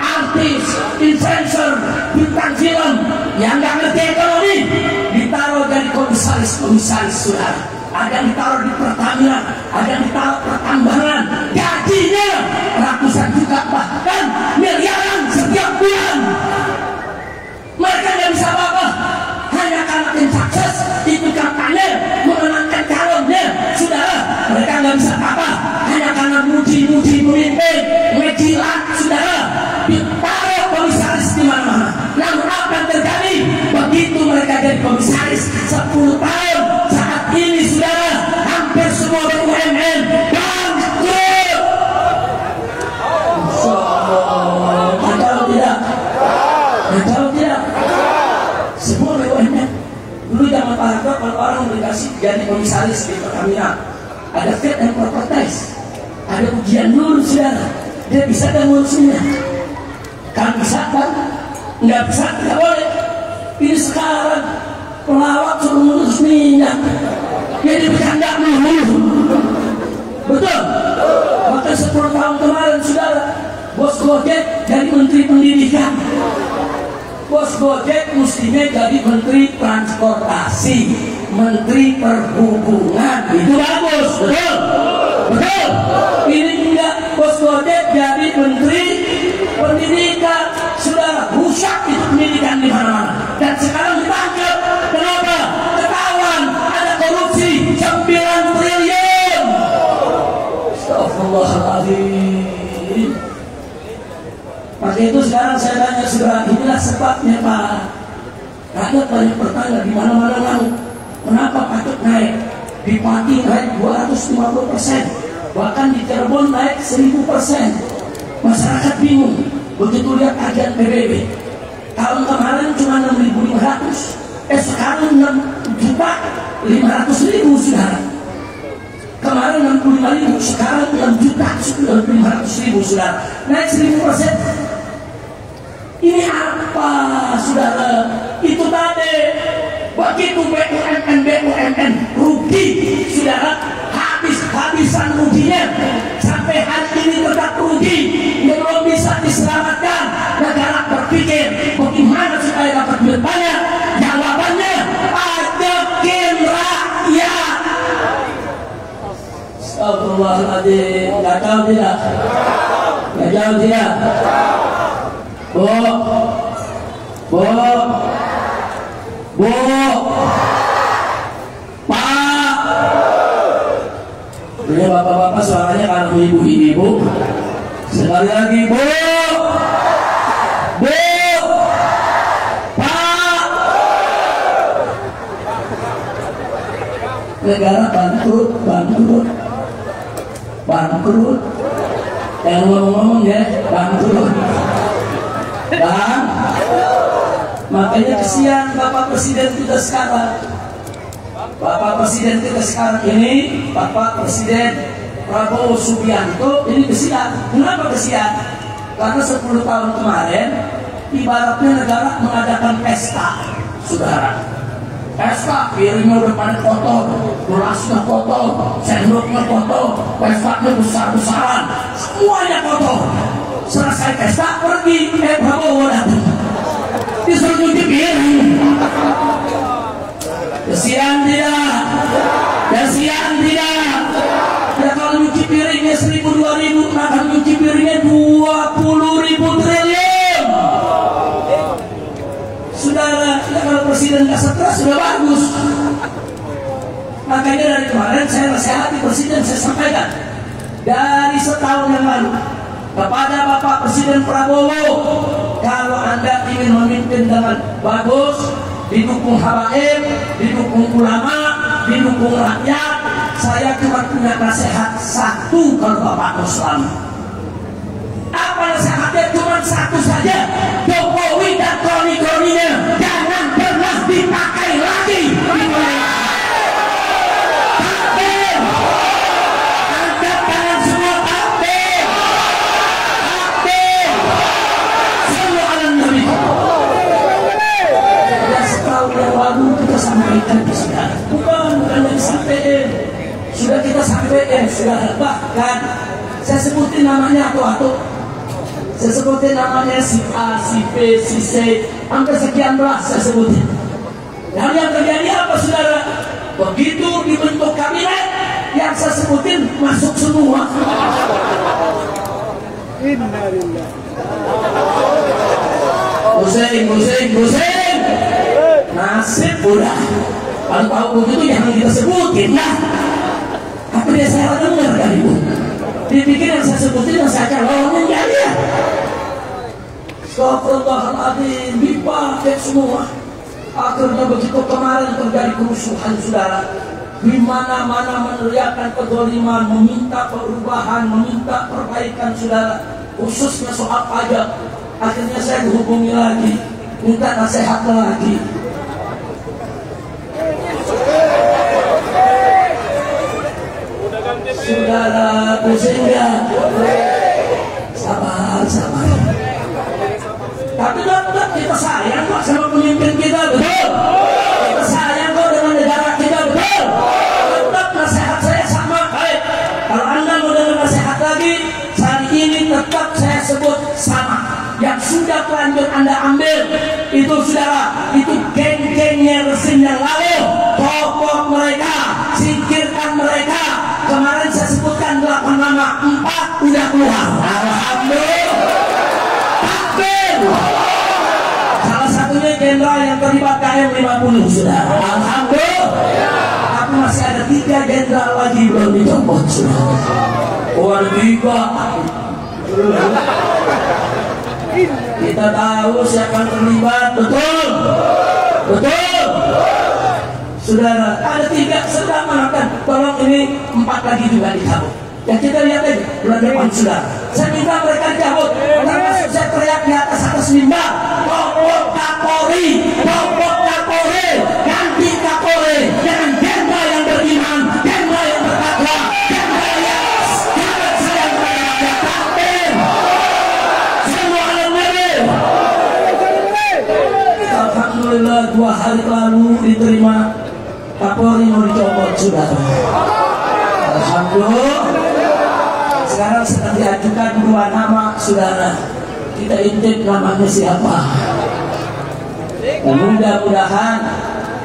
artis, influencer, bintang film yang nggak ngerti ekonomi ditaruh dari komisaris, saudara. Ada yang ditaruh di Pertamina, ada yang ditaruh pertambangan, gajinya ratusan juta bahkan miliaran setiap bulan. Mereka nggak bisa apa-apa, hanya karena tim sukses itu kampanye memenangkan calonnya, saudara. Mereka nggak bisa apa-apa hanya karena muji-muji pemimpin, ngejilat, saudara. Ditaruh komisaris di mana-mana. Namun apa yang terjadi? Begitu mereka jadi komisaris 10 tahun, saat ini, saudara, hampir semua BUMN bangkrut. Kalau tidak, semua BUMN. Dulu zaman Pak Harto, kalau orang dikasih jadi komisaris di Pertamina, ada fit and proper test, ada ujian dulu, saudara. Dia bisa kan ngurusnya? Kan bisa kan? Nggak bisa, nggak boleh. Ini sekarang pelawak suruh ngurus minyak, jadi bercanda dulu. Betul? Maka 10 tahun kemarin, saudara, bos Gojek jadi menteri pendidikan. Bos Gojek mestinya jadi menteri transportasi, menteri perhubungan. Itu bagus, betul? Betul? Ini enggak, bos Gojek jadi menteri pendidikan. Sudah rusak itu pendidikan di mana-mana. Dan sekarang ditangkap. Kenapa? Ketahuan ada korupsi 9 triliun. Astagfirullahaladzim. Maka itu sekarang saya tanya, saudara, inilah sebabnya, Pak. Rakyat banyak bertanya di mana-mana lalu, kenapa patut naik? Di Pati naik 250%, bahkan di Cirebon naik 1000%. Masyarakat bingung. Begitu lihat kajian PBB, tahun kemarin cuma 6.500, sekarang 6.500.000, saudara. Kemarin 45.000, sekarang 6.500.000 saudara, naik 1000%. Ini apa saudara? Itu tadi begitu BUMN rugi saudara, habis-habisan ruginya, sampai hari ini tetap rugi, belum bisa diselamatkan. Negara berpikir bagaimana supaya dapat duit banyak. Jawabannya pajakin rakyat. Astagfirullahaladzim. Gak jauh tidak? Gak jauh tidak? Bu, Pak. Ini bapak-bapak suaranya kalau ibu-ibu. Sekali lagi, Bu, Pak. Negara bangkrut. Yang ngomong-ngomong ya, bangkrut. Bang, makanya kesian Bapak Presiden kita sekarang. Bapak Presiden kita sekarang ini, Bapak Presiden Prabowo Subianto ini kesian. Kenapa kesian? Karena 10 tahun kemarin ibaratnya negara mengadakan pesta, saudara. Pesta, piringnya udah pada kotor, gelasnya kotor, sendoknya kotor, pestanya besar-besaran, semuanya kotor. Selesai pesta pergi, Prabowo datang, disuruh nyuci piring. Kesian tidak? Kesian tidak? Ya kalau nyuci piringnya 1.000-2.000, akan nyuci piringnya 20.000 triliun. Saudara, ya kalau presiden nggak stres sudah bagus. Makanya dari kemarin saya nasihati presiden, saya sampaikan dari setahun yang lalu kepada Bapak Presiden Prabowo, kalau Anda ingin memimpin dengan bagus, didukung habaib, didukung ulama, didukung rakyat, saya cuma punya nasihat satu kalau Bapak Muslim. Apa nasihatnya? Cuma satu saja. Jokowi dan kroni-kroninya jangan pernah dipakai lagi di wilayah. Takbir, angkat tangan semua, takbir, takbir, semua alam Nabi. Dan setahun yang lalu kita sampaikan di sana, bukan dari sampai, sudah kita sampaikan, sudah bahkan saya sebutin namanya atau saya sebutin namanya si A, si B, si C, hampir sekian belas saya sebutin. Dan yang terjadi apa saudara? Begitu dibentuk kabinet, yang saya sebutin masuk semua. Innalillah. Pusing. Nasib udah. Kalau tahu begitu jangan kita sebutin lah. Apa dia salah dengar kali Bu? Dipikir yang saya sebutin yang saya calonnya jadi ya. Astagfirullahaladzim, dipakai semua. Akhirnya begitu kemarin terjadi kerusuhan saudara, di mana-mana meneriakkan kezaliman, meminta perubahan, meminta perbaikan saudara, khususnya soal pajak. Akhirnya saya dihubungi lagi, minta nasihat lagi. Saudara, pusing ya? Sabar. Tapi tetap kita sayang kok sama pemimpin kita, betul? Kita sayang kok dengan negara kita, betul? Tetap nasihat saya sama, baik. Kalau Anda mau dengar nasihat lagi, saat ini tetap saya sebut sama. Yang sudah terlanjur Anda ambil, itu saudara, itu geng-gengnya resim yang lalu. Pokok mereka, singkirkan mereka. Kemarin saya sebutkan 8 nama, 4 udah keluar. Alhamdulillah. Salah satunya jenderal yang terlibat KM50 saudara. Alhamdulillah. Tapi masih ada 3 jenderal lagi belum dicopot saudara. Oh 3. Kita tahu siapa yang terlibat, betul. Saudara, ada 3 sedang menekan. Tolong ini 4 lagi juga dicabut. Ya kita lihat aja bulan depan saudara. Saya minta mereka dicabut. Termasuk saya teriak di atas mimbar. Pokok Kapolri, ganti Kapolri dengan jenderal yang beriman, jenderal yang bertakwa, jenderal diterima, Kapolri mau dicopot, saudara. Alhamdulillah. Sekarang sedang diajukan 2 nama, saudara. Kita intip namanya siapa. Mudah-mudahan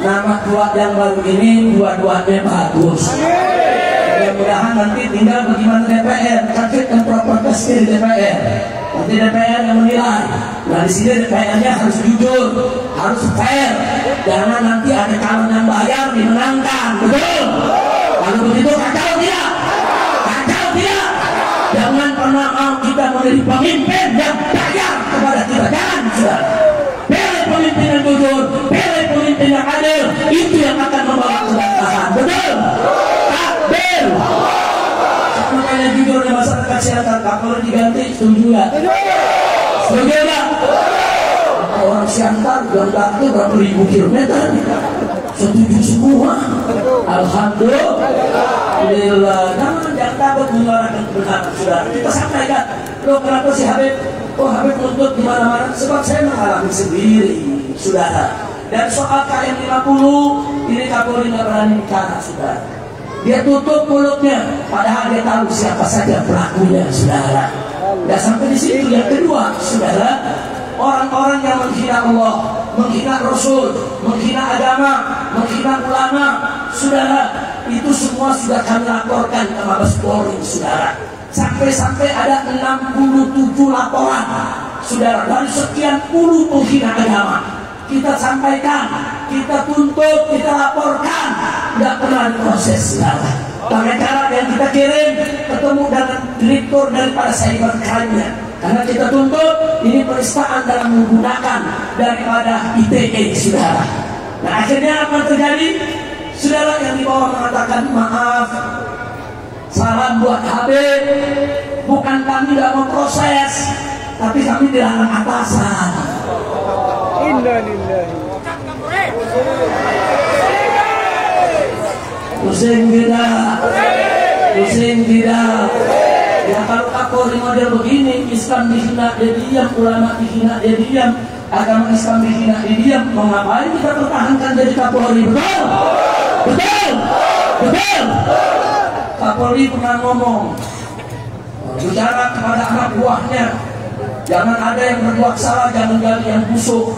nama 2 yang baru ini dua-duanya bagus. Mudah-mudahan nanti tinggal bagaimana DPR, terkait dan proper di DPR. Nanti DPR yang menilai. Nah di sini DPR-nya harus jujur, harus fair. Jangan nanti ada calon yang bayar dimenangkan, betul? Kalau begitu kacau tidak? Kacau tidak? Jangan pernah mau kita menjadi pemimpin yang bayar kepada kita. Jangan, saudara. Pilih pemimpin yang jujur, pilih pemimpin yang adil. Itu yang akan membawa keberkahan, betul? Takbir. Makanya jujur di masyarakat silakan. Kapolri diganti, setuju ya? Setuju ya? Orang Siantar bilang itu berapa ribu kilometer, setuju semua. Alhamdulillah. Jangan takut menyuarakan kebenaran, saudara. Kita sampaikan. Loh kenapa si Habib? Oh Habib nuntut di mana-mana. Sebab saya mengalami sendiri, saudara. Dan soal KM 50 ini Kapolri nggak berani bicara, saudara. Dia tutup mulutnya, padahal dia tahu siapa saja pelakunya, saudara. Dan sampai di situ. Yang kedua, saudara, orang-orang yang menghina Allah, menghina Rasul, menghina agama, menghina ulama, saudara, itu semua sudah kami laporkan ke Mabes Polri, saudara. Sampai-sampai ada 67 laporan, saudara, dari sekian puluh penghina agama. Kita sampaikan, kita tuntut, kita laporkan, tidak pernah diproses, saudara. Pakai cara yang kita kirim, ketemu dengan direktur daripada cybercrime-nya. Karena kita tuntut ini penistaan dalam menggunakan daripada ITE, saudara. Nah akhirnya apa yang terjadi? Saudara yang di bawah mengatakan maaf, salam buat Habib, bukan kami tidak mau proses, tapi kami dilarang atasan. Pusing tidak, pusing tidak. Ya kalau Kapolri model begini, Islam dihina dia diam, ulama dihina dia diam, agama Islam dihina dia diam. Mau ngapain kita pertahankan jadi Kapolri? Betul? Betul? Betul? Kapolri pernah ngomong, bicara kepada anak buahnya, jangan ada yang berbuat salah, jangan jadi yang busuk.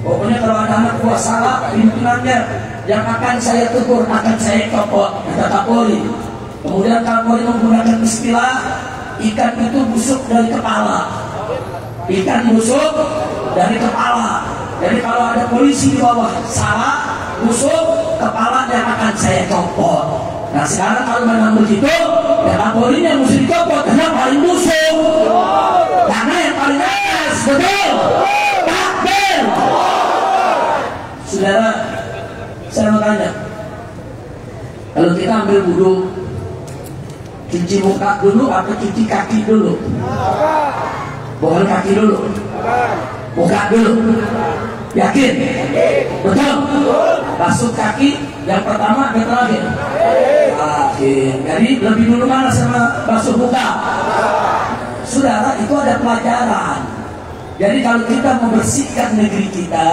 Pokoknya kalau ada anak buah salah, pimpinannya yang akan saya tegur, akan saya copot, kata Kapolri. Kemudian Kapolri menggunakan istilah ikan itu busuk dari kepala. Ikan busuk dari kepala. Jadi kalau ada polisi di bawah salah, busuk, kepala yang akan saya copot. Nah sekarang kalau memang begitu, ya Kapolri yang mesti dicopot karena paling busuk. Karena yang paling atas, betul? Takbir. Saudara, saya mau tanya, kalau kita ambil wudhu, cuci muka dulu atau cuci kaki dulu? Bukan kaki dulu, muka dulu. Yakin? Betul? Basuh kaki yang pertama atau terakhir? Terakhir. Jadi lebih dulu mana sama basuh muka? Saudara, itu ada pelajaran. Jadi kalau kita membersihkan negeri kita,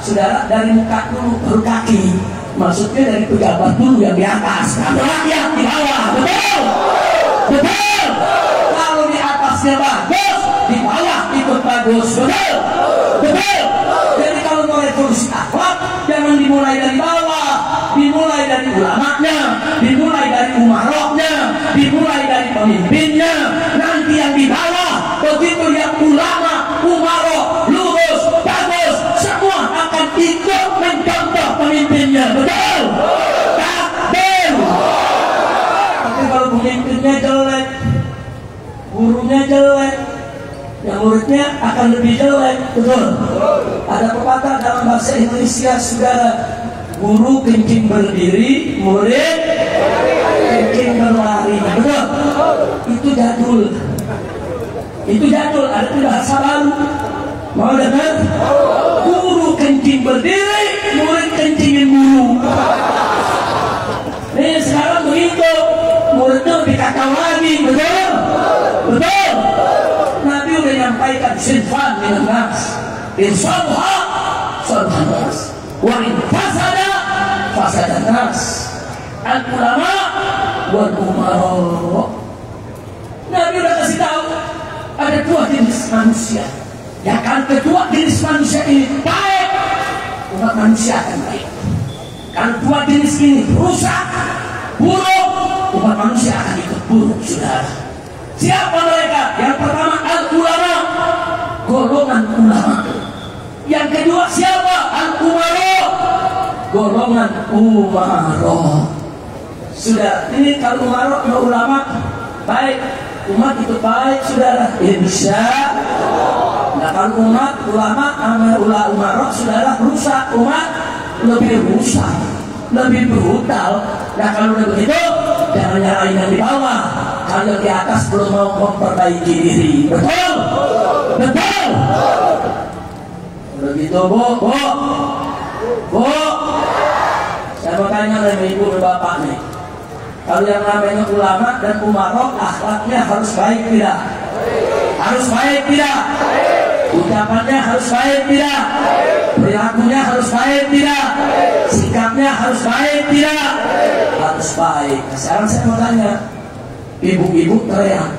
saudara, dari muka dulu baru kaki. Maksudnya dari pejabat dulu yang di atas, nah, rakyat di bawah. Betul? Betul? Kalau di atasnya bagus, di bawah ikut bagus. Betul? Betul? Jadi kalau mau revolusi akhlak, jangan dimulai dari bawah, dimulai dari ulamanya, dimulai dari umaroknya, dimulai dari pemimpinnya. Nanti yang di bawah, begitu yang ulama, umarok, lurus, bagus, semua akan ikut mencontoh pemimpinnya. Betul? Takbir. Tapi kalau pemimpinnya jelek, gurunya jelek, yang muridnya akan lebih jelek. Betul? Ada pepatah dalam bahasa Indonesia, saudara, guru kencing berdiri, murid kencing berlari. Betul? Itu jadul. Itu jadul, ada bahasa baru. Mau dengar? Guru kencing berdiri, murid kencingin guru. Nih sekarang begitu, muridnya lebih kacau lagi. Betul? Betul? Nabi udah nyampaikan sinfan minan nas, insaluha salhan nas, wa in fasada masyarakat nas al-ulama wal umara. Nabi udah kasih tahu ada dua jenis manusia. Ya kan, kedua jenis manusia ini baik, umat manusia akan baik. Kalau dua jenis ini rusak, buruk, umat manusia akan ikut buruk, saudara. Siapa mereka? Yang pertama al-ulama, golongan ulama. Yang kedua siapa? Al-umara, golongan umara. Sudah, ini kalau umara, kalau ulama baik, umat itu baik, saudara. Insya Allah. Nah, kalau umat ulama, umara, saudara, rusak, umat lebih rusak, lebih brutal. Nah, kalau udah begitu, jangan nyalain yang di bawah. Kalau di atas belum mau memperbaiki diri. Betul? Betul? Begitu, Bu. Saya mau tanya dari ibu dan bapak nih. Kalau yang namanya ulama dan umarok, akhlaknya harus baik tidak? Harus baik tidak? Ucapannya harus baik tidak? Perilakunya harus baik tidak? Sikapnya harus baik tidak? Harus baik. Sekarang saya mau tanya, ibu-ibu teriak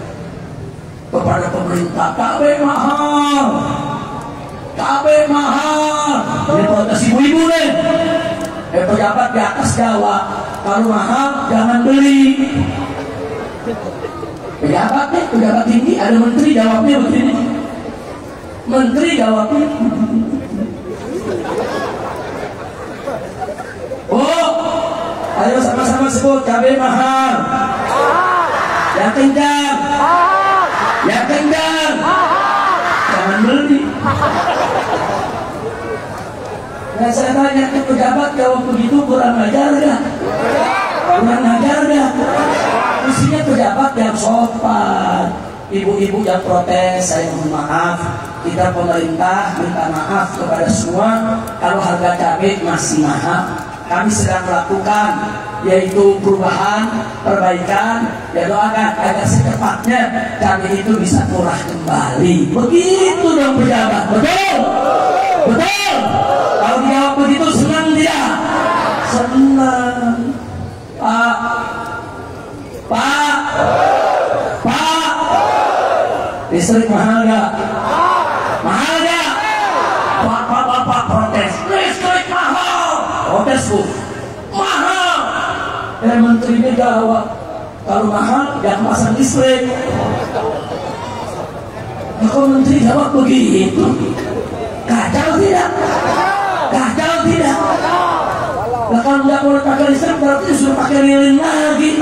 kepada pemerintah, KB mahal, KB mahal. Ini protes ibu-ibu nih. Pejabat di atas jawab, kalau mahal jangan beli. Pejabat nih, pejabat tinggi, ada menteri jawabnya begini. Menteri jawabnya, oh, ayo sama-sama sebut cabai mahal. Yang kencang, yang kencang, jangan beli. Nah, saya tanya ke pejabat, jawab begitu kurang ajar gak? Kurang ajar gak? Mestinya pejabat yang sopan. Ibu-ibu yang protes, saya mohon maaf. Kita pemerintah minta maaf kepada semua kalau harga cabai masih mahal. Kami sedang melakukan yaitu perubahan, perbaikan. Ya, doakan agar secepatnya cabai itu bisa murah kembali. Begitu dong pejabat, betul? Betul? Kalau dijawab begitu senang tidak? Senang. Pak, listrik mahal gak? Mahal gak? Bapak protes, listrik mahal. Protes, Bu, mahal. Menterinya jawab, kalau mahal jangan pasang listrik. Nah, kalau menteri jawab begitu, kacau tidak? Kacau tidak? Nah, kalau nggak boleh pakai listrik berarti suruh pakai lilin lagi.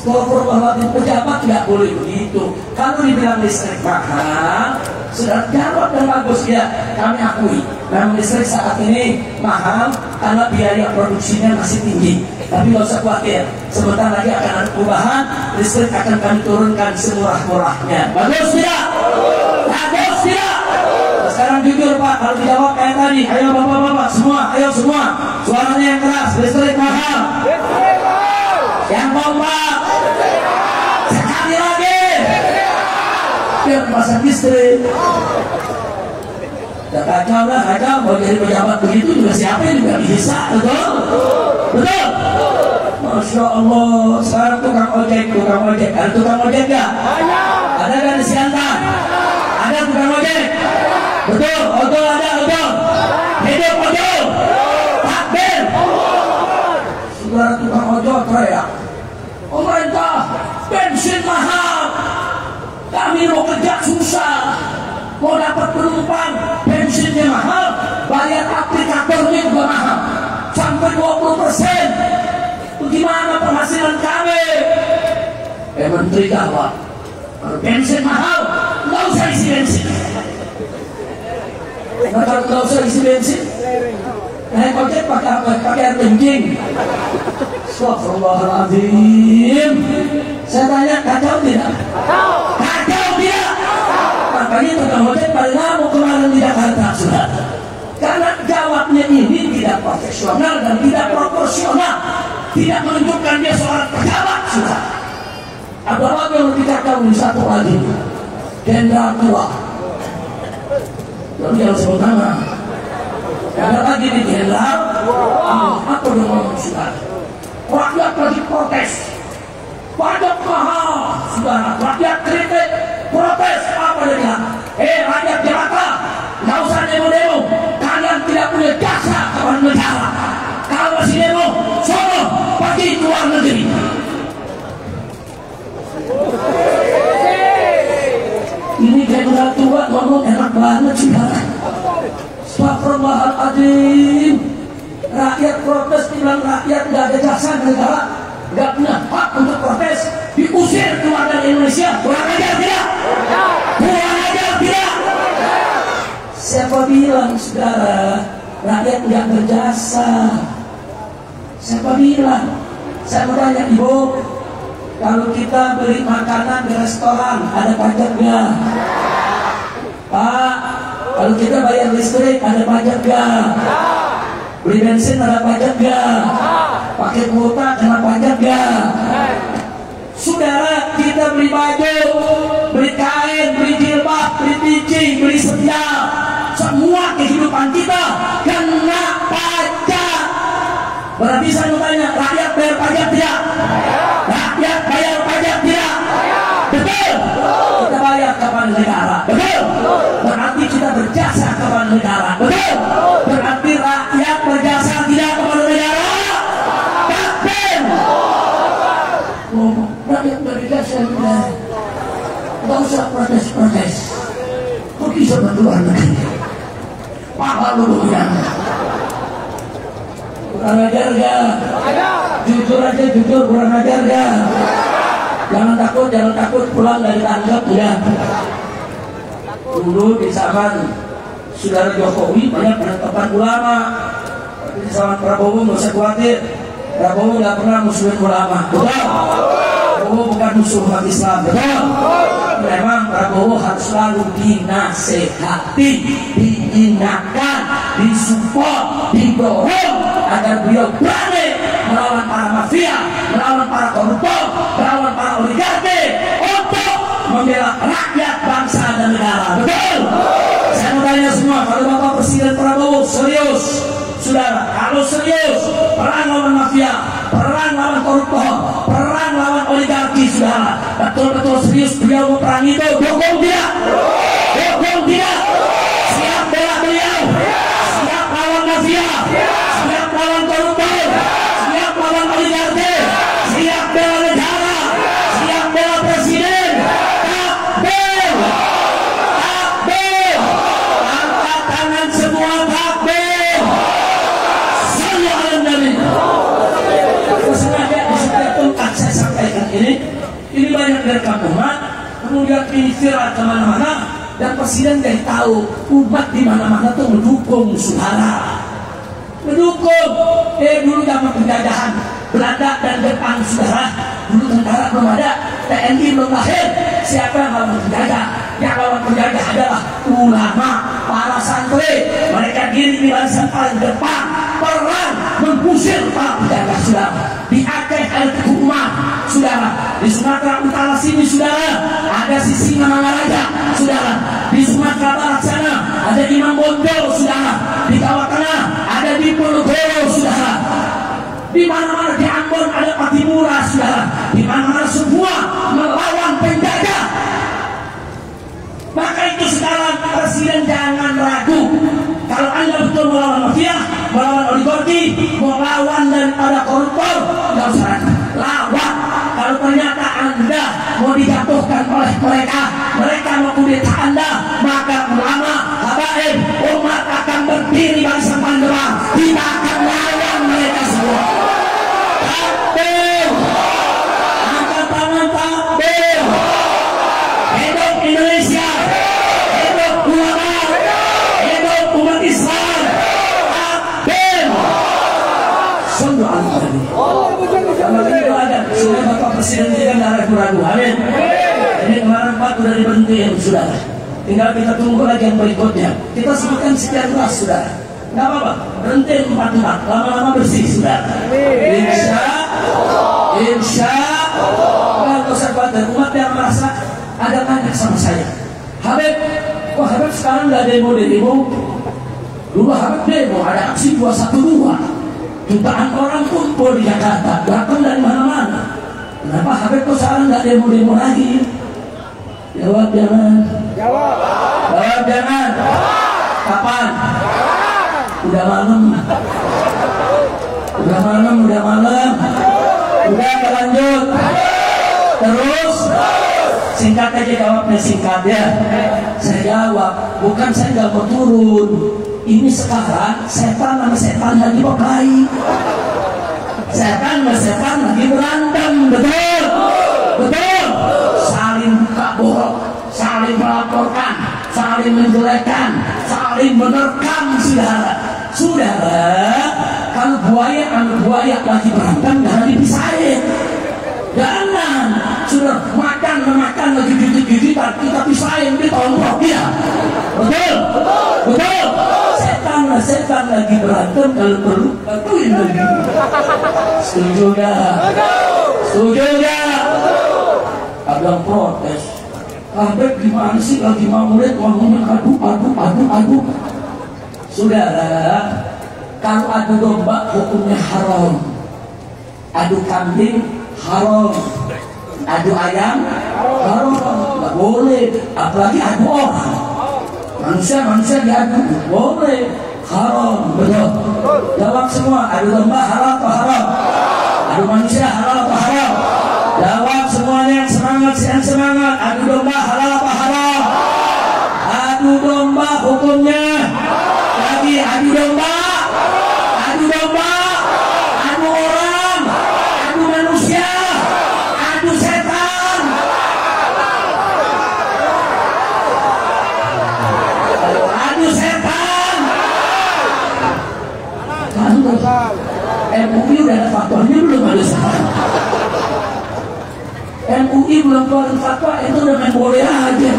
Bahwa pejabat tidak boleh begitu. Kalau dibilang listrik mahal, sudah jawab dan bagus ya. Kami akui, memang listrik saat ini mahal karena biaya produksinya masih tinggi. Tapi nggak usah khawatir, sebentar lagi akan ada perubahan. Listrik akan kami turunkan semurah-murahnya. Bagus tidak? Bagus tidak? Sekarang jujur Pak, kalau dijawab kayak tadi, ayo bapak-bapak semua, ayo semua, suaranya yang keras, listrik mahal. Yang kompak, sekali lagi, biar pasang listrik. Ya kacau lah, kacau. Mau jadi pejabat begitu juga siapa juga bisa, betul? Betul? Masya Allah. Sekarang tukang ojek. Ada tukang ojek gak? Ada gak di Siantar? Ada tukang ojek? Betul, ojol ada, ojol. Hidup ojol. Takbir. Saudara tukang ojol teriak, pemerintah bensin mahal, kami mau kerja susah, mau dapat penumpang bensinnya mahal, bayar aplikatornya juga mahal sampai 20%. Bagaimana penghasilan kami? Menteri jawab, kalau bensin mahal nggak usah isi bensin. Nggak usah isi bensin, naik ojek pakai apa? Pakai air kencing. Astagfirullahaladzim. Saya tanya, kacau tidak? Kacau tidak? Makanya tukang ojek paling ngamuk kemarin di Jakarta, sudah. Karena jawabnya ini tidak profesional dan tidak proporsional, tidak menunjukkan dia seorang pejabat, sudah. Ada lagi yang lebih kacau, satu lagi, jenderal tua. Lalu yang sebut nama, Ada lagi di jenderal. Apa dengan saudara? Rakyat lagi protes. Pajak mahal, saudara. Rakyat kritik, protes. Apa dia bilang? Rakyat Jakarta, nggak usah demo-demo. Kalian tidak punya jasa kepada negara. Kalau masih demo, sono pergi ke luar negeri. Ini jenderal tua ngomong enak banget, saudara. Astagfirullahaladzim. Rakyat protes, bilang rakyat nggak ada jasa negara, nggak punya hak untuk protes, diusir keluar dari Indonesia. Kurang ajar tidak? Kurang ajar tidak? Siapa bilang, saudara, rakyat nggak berjasa? Siapa bilang? Saya mau tanya ibu, kalau kita beli makanan di restoran ada pajak nggak? Pak, kalau kita bayar listrik ada pajak nggak? Beli bensin ada pajak nggak? Pakai kuota kena pajak nggak? Saudara, kita beli baju, beli kain, beli jilbab, beli peci, beli sendal, semua kehidupan kita kena pajak. Berarti saya tanya, rakyat bayar pajak tidak? Rakyat bayar pajak tidak? Betul. Kita bayar kepada negara. Betul. Berarti kita berjasa kepada negara. Betul. Berarti rakyat berjasa tidak kepada negara. Betul. Rakyat berjasa tidak. Tidak usah protes-protes. Pergi sama luar negeri. Pahal dulu yang. Kurang ajar gak? Jujur aja, jujur, kurang ajar gak? Jangan takut pulang dari tanggap ya. Dulu di zaman saudara Jokowi banyak penetapan ulama. Di zaman Prabowo nggak usah khawatir. Prabowo nggak pernah musuhin ulama. Betul. Prabowo bukan musuh umat Islam. Betul. Memang Prabowo harus selalu dinasehati, diingatkan, disupport, didorong agar beliau berani melawan para mafia, melawan para koruptor, melawan para oligarki untuk membela rakyat, bangsa dan negara. Betul. Saya mau tanya semua, kalau Bapak Presiden Prabowo serius, saudara, kalau serius perang lawan mafia, perang lawan koruptor, perang lawan oligarki, saudara, betul-betul serius beliau perang itu, dukung tidak? Dukung tidak? Siap bela beliau? Siap lawan mafia? Siap lawan koruptor? Siap lawan oligarki? Siap bela negara? Siap bela presiden? Takbir! Takbir! Angkat tangan semua, takbir! Sallu ala Nabi. Sengaja di setiap tempat saya sampaikan ini banyak direkam umat, kemudian ini viral kemana-mana, dan presiden jadi tahu umat di mana-mana tuh mendukung saudara, mendukung. Dulu zaman penjajahan Belanda dan Jepang, saudara, dulu tentara belum ada, TNI belum lahir. Siapa yang lawan penjajah? Yang lawan penjajah adalah ulama, para santri. Mereka diri di barisan paling depan, perang mengusir para penjajah, saudara. Di Aceh ada Teguh Umar, saudara. Di Sumatera Utara sini, saudara, ada Sisinga Mangaraja, saudara. Di Sumatera Barat sana ada Imam Bonjol, saudara. Di Jawa Tengah ada Diponegoro, saudara. Di mana-mana di Ambon ada Patimura, saudara. Di mana-mana semua melawan penjajah. Maka itu sekarang presiden jangan ragu. Kalau Anda betul melawan mafia, melawan oligarki, melawan daripada koruptor, nggak usah ragu, lawan. Kalau ternyata Anda mau dijatuhkan oleh mereka, mereka mau kudeta Anda, maka ulama, habaib, umat akan berdiri barisan panjang. Kita akan lawan mereka semua. Takbir! Angkat tangan, takbir! Hidup Indonesia! Hidup ulama! Hidup umat Islam! Takbir! Sallu ala Nabi. Kalau itu ada, supaya Bapak Presiden juga tidak ragu-ragu. Amin. Ini kemarin Pak sudah diberhentiin, saudara. Tinggal kita tunggu lagi yang berikutnya. Kita sebutkan sekian ras, saudara. Nggak apa-apa, berhentiin 4 tempat, lama-lama bersih, saudara. Insya Allah. Nggak usah khawatir, umat yang merasa ada tanya sama saya, Habib, kok Habib sekarang nggak demo-demo? Dulu Habib demo, ada aksi 212. Jutaan orang kumpul di Jakarta, datang dari mana-mana. Kenapa Habib kok sekarang nggak demo-demo lagi? Jawab jangan. Jawab jangan. Kapan? Udah malam. Udah malam. Udah berlanjut. Terus. Singkat aja jawabnya, singkat ya. Saya jawab, bukan saya nggak mau turun. Ini sekarang setan sama setan lagi berkelahi. Setan sama setan lagi berantem, betul? Betul. Saling buka borok, saling melaporkan, saling menjelekkan, saling menerkam, saudara. Saudara, kalau buaya sama buaya lagi berantem jangan dipisahin. Jangan, sudah makan lagi gigit-gigitan, kita pisahin, ditonjok dia. Betul? Betul? Setan lagi berantem, kalau perlu bantuin lagi. Setuju gak? Setuju gak? Ada protes. Habib gimana sih lagi maulid ngomongnya adu. Saudara, kalau adu domba hukumnya haram. Adu kambing haram, adu ayam haram, nggak boleh. Apalagi adu orang, manusia diadu, boleh, haram, betul. Jawab semua, adu domba halal atau haram? Adu manusia halal atau haram? Jawab semuanya yang semangat, adu domba halal atau haram? Adu domba hukumnya lagi adu domba, adu orang, adu manusia, adu setan. Adu setan. MUI udah ada fatwanya belum? Ada sekarang. MUI belum keluarin fatwa, itu udah main boleh aja.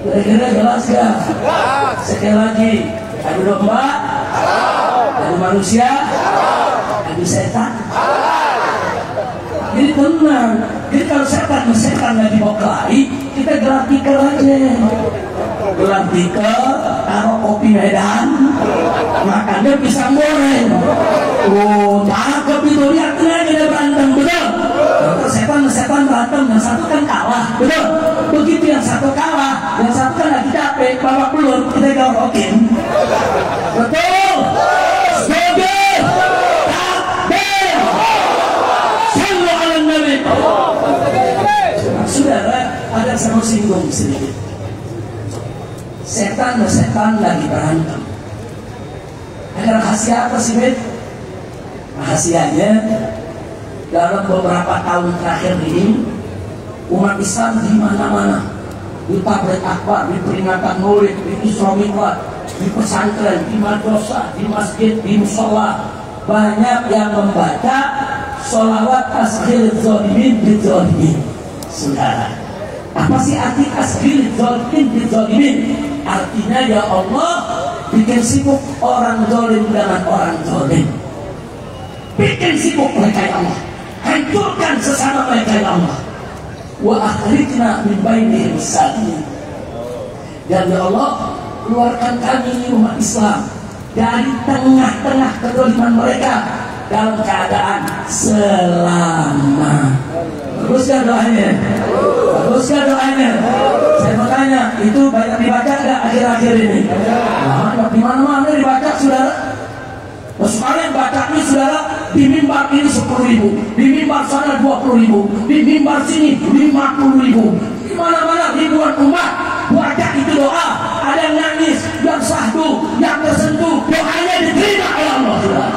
Kira-kira jelas gak? Sekali lagi, adu domba, adu manusia, adu setan. Jadi tenang. Jadi kalau setan lagi mau kelahi, kita gelar tikar aja. Gelar tikar, taruh kopi Medan, makannya pisang goreng. Oh, cakep itu, lihat aja dia berantem, betul? Setan berantem, yang satu kan kalah, betul? Begitu yang satu kalah, yang satu kan lagi capek, babak belur, kita gorokin. Betul? Setuju? Takbir! Sallu ala Nabi. Saudara, ada saya mau singgung sedikit. Setan lagi berantem. Ada rahasia apa sih, Bet? Rahasianya, dalam beberapa tahun terakhir ini, umat Islam di mana-mana, di tabligh akbar, di peringatan maulid, di Isra Mi'raj, di pesantren, di madrasah, di masjid, di musola, banyak yang membaca sholawat tasghir zalimin bidzalimin. Saudara, apa sih arti tasghir zalimin bidzalimin? Artinya, ya Allah, bikin sibuk orang zalim dengan orang zalim. Bikin sibuk mereka, ya Allah. Hancurkan sesama mereka, ya Allah. Wa akhrijna min bainihim salimin. Dan ya Allah, keluarkan kami umat Islam dari tengah-tengah kezaliman mereka dalam keadaan selamat. Baguskan doanya? Baguskan doanya? Saya mau tanya, itu banyak dibaca nggak akhir-akhir ini? Nah, di mana-mana dibaca, saudara. Sekalian bacanya, saudara, di mimbar ini 10.000, di mimbar sana 20.000, di mimbar sini 50.000, di mana-mana ribuan umat baca itu doa. Ada yang nangis, yang sahdu, yang tersentuh, doanya diterima oleh Allah, saudara.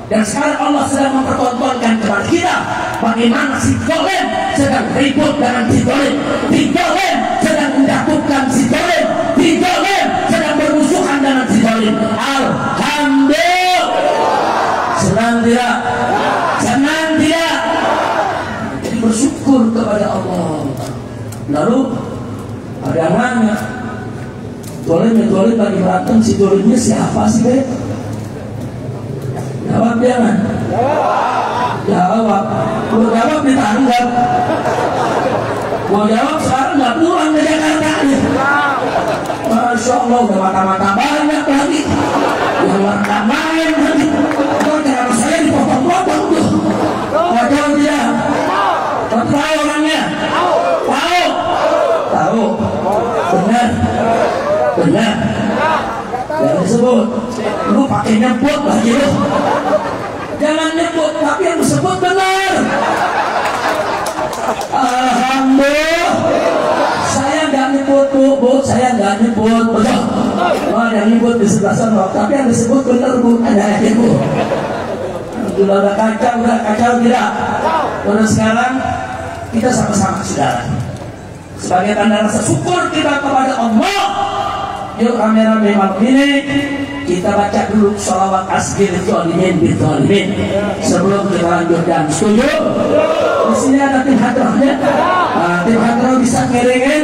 Dan sekarang Allah sedang mempertontonkan kepada kita bagaimana si zalim sedang ribut dengan si zalim, si zalim sedang menjatuhkan si zalim, si zalim sedang bermusuhan dengan si zalim. Alhamdulillah. Senang tidak? Senang tidak? Jadi bersyukur kepada Allah. Lalu ada yang nanya, zalim lagi berantem, si zalimnya siapa sih, Bet? Jawab jangan? Jawab. Kalau jawab ditangkap. Mau jawab sekarang nggak pulang ke Jakarta. Masya Allah, udah mata-mata banyak sebut. Lu pakai nyebut lagi lu. Jangan nyebut, tapi yang disebut benar. Alhamdulillah. Saya nggak nyebut bu, saya nggak nyebut, betul. Oh, yang nyebut di sebelah sana, tapi yang disebut benar bu, ada aja bu. Udah kacau tidak. Udah sekarang kita sama-sama saudara. Sebagai tanda rasa syukur kita kepada Allah, yuk rame-rame malam ini kita baca dulu sholawat asgir zalimin bidzalimin sebelum kita lanjutkan. Setuju? Di sini ada tim hadrohnya. Tim hadroh bisa ngiringin.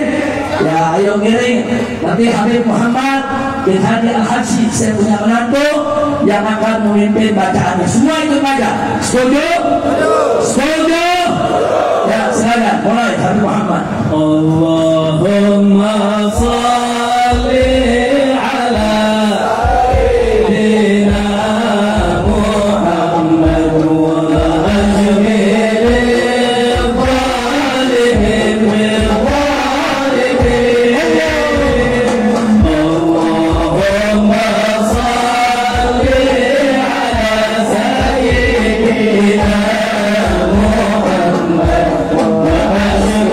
Ya, ayo ngiring. Nanti Habib Muhammad bin Hadi Al-Habsyi, saya punya menantu yang akan memimpin bacaannya. Semua ikut baca. Setuju? Setuju? Ya, silakan mulai Habib Muhammad. Allahumma shalli ala sayyidina Muhammad wa ajmil zalimin min zalimin. Allahumma shalli ala sayyidina Muhammad wa ajmil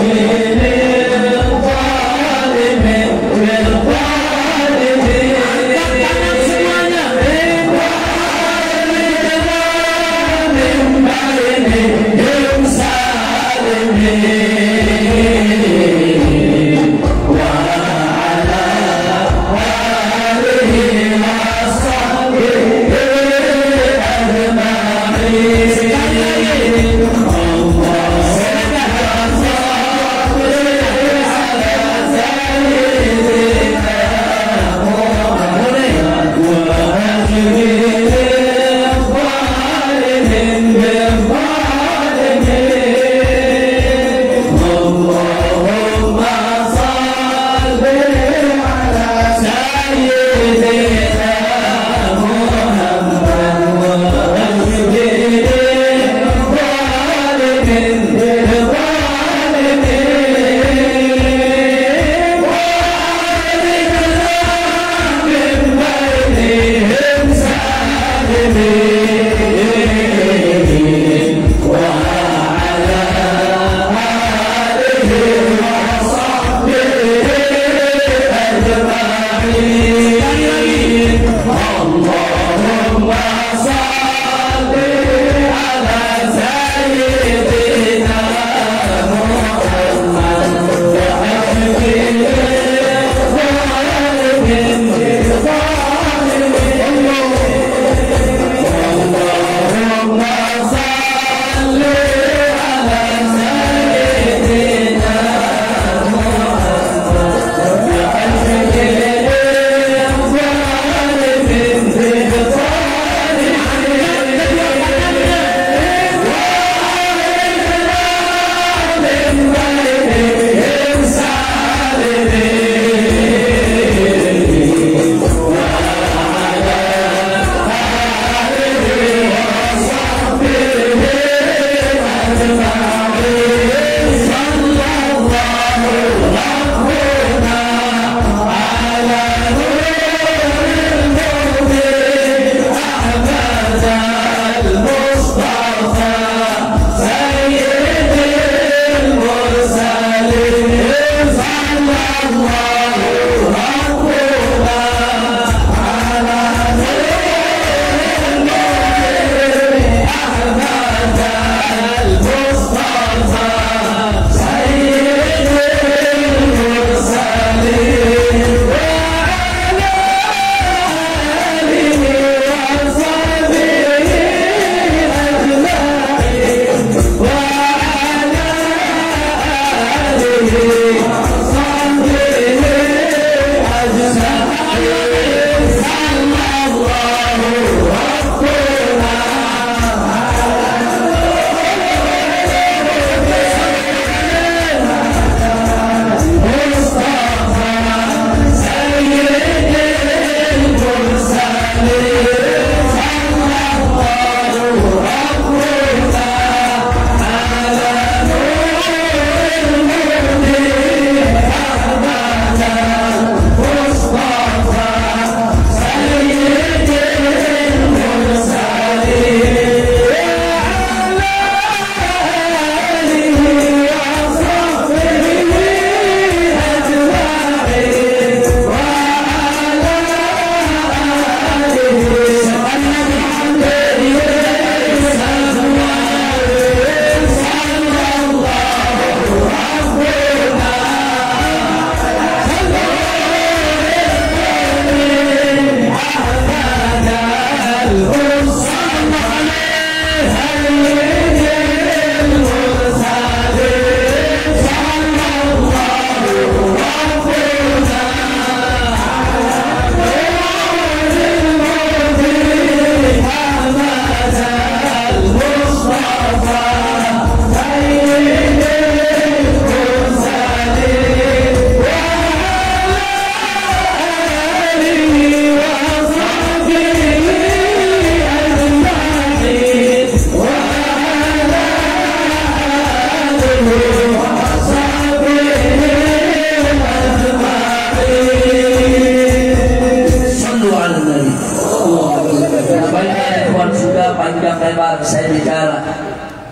saya bicara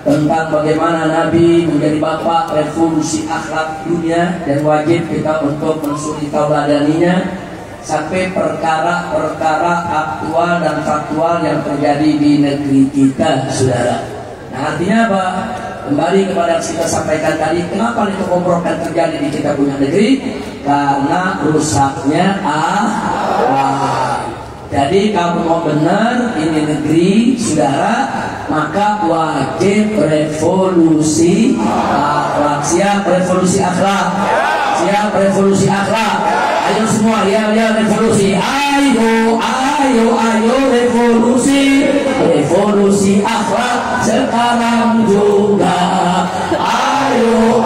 tentang bagaimana Nabi menjadi bapak revolusi akhlak dunia dan wajib kita untuk mensuri tauladaninya sampai perkara-perkara aktual dan faktual yang terjadi di negeri kita, saudara. Nah, artinya apa? Kembali kepada yang kita sampaikan tadi, kenapa itu komprokan terjadi di kita punya negeri? Karena rusaknya akhlak. Jadi kalau mau benar ini negeri, saudara, maka wajib revolusi akhlak. Siap revolusi akhlak? Siap revolusi akhlak? Ayo semua, ya revolusi. Ayo revolusi akhlak sekarang juga. Ayo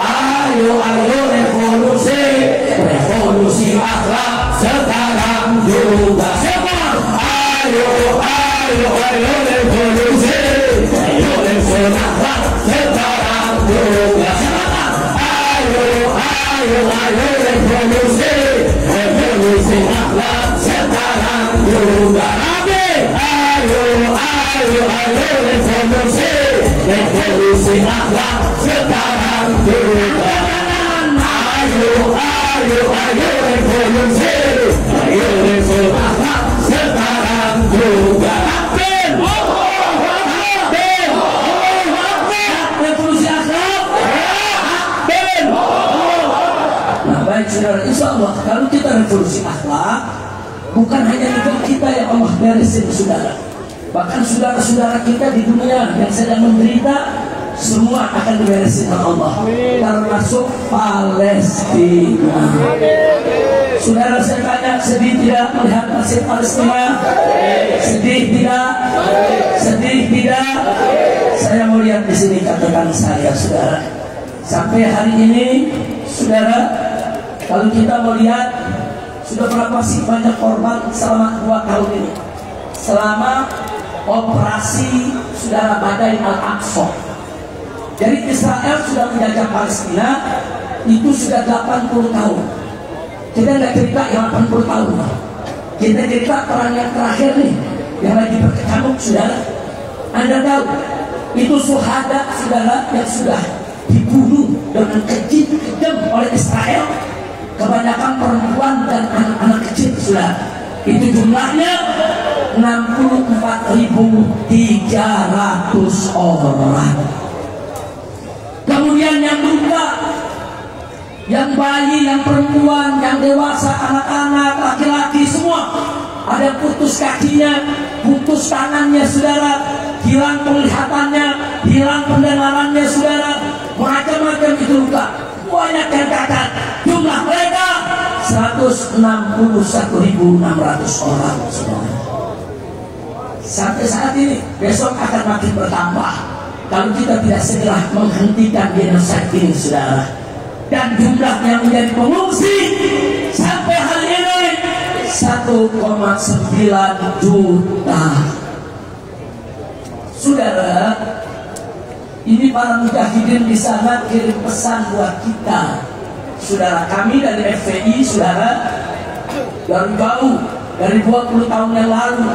revolusi akhlak sekarang juga. Ayo revolusi akhlak sekarang juga. Ayo revolusi akhlak sekarang juga. Ayo revolusi akhlak sekarang juga. Ayo revolusi akhlak sekarang juga. Revolusi akhlak. Nah, baik saudara, insya Allah kalau kita revolusi akhlak, bukan hanya negara kita yang Allah beresin, saudara. Bahkan saudara-saudara kita di dunia yang sedang menderita, semua akan diberesin oleh Allah, termasuk Palestina. Saudara saya tanya, sedih tidak melihat nasib Palestina? Sedih tidak? Sedih tidak? Saya mau lihat di sini catatan saya, saudara. Sampai hari ini, saudara, kalau kita melihat sudah berapa sih banyak korban selama 2 tahun ini, selama operasi saudara badai Al-Aqsa. Jadi Israel sudah menjajah Palestina itu sudah 80 tahun. Kita nggak cerita yang 80 tahun. Kita cerita perang yang terakhir nih, yang lagi berkecamuk, saudara. Anda tahu itu syuhada, saudara, yang sudah dibunuh dengan keji kejam oleh Israel. Kebanyakan perempuan dan anak-anak kecil, saudara. Itu jumlahnya 64.300 orang. Kemudian yang luka, yang bayi, yang perempuan, yang dewasa, anak-anak, laki-laki, semua ada putus kakinya, putus tangannya, saudara, hilang penglihatannya, hilang pendengarannya, saudara, macam-macam itu luka. Banyak yang cacat. Jumlah mereka 161.600 orang, saudara. Sampai saat ini, besok akan makin bertambah kalau kita tidak segera menghentikan genocide ini, saudara. Dan jumlah yang menjadi pengungsi sampai hari ini 1,9 juta. Saudara, ini para mujahidin di sana kirim pesan buat kita, saudara. Kami dari FPI, saudara, dari jauh, dari 20 tahun yang lalu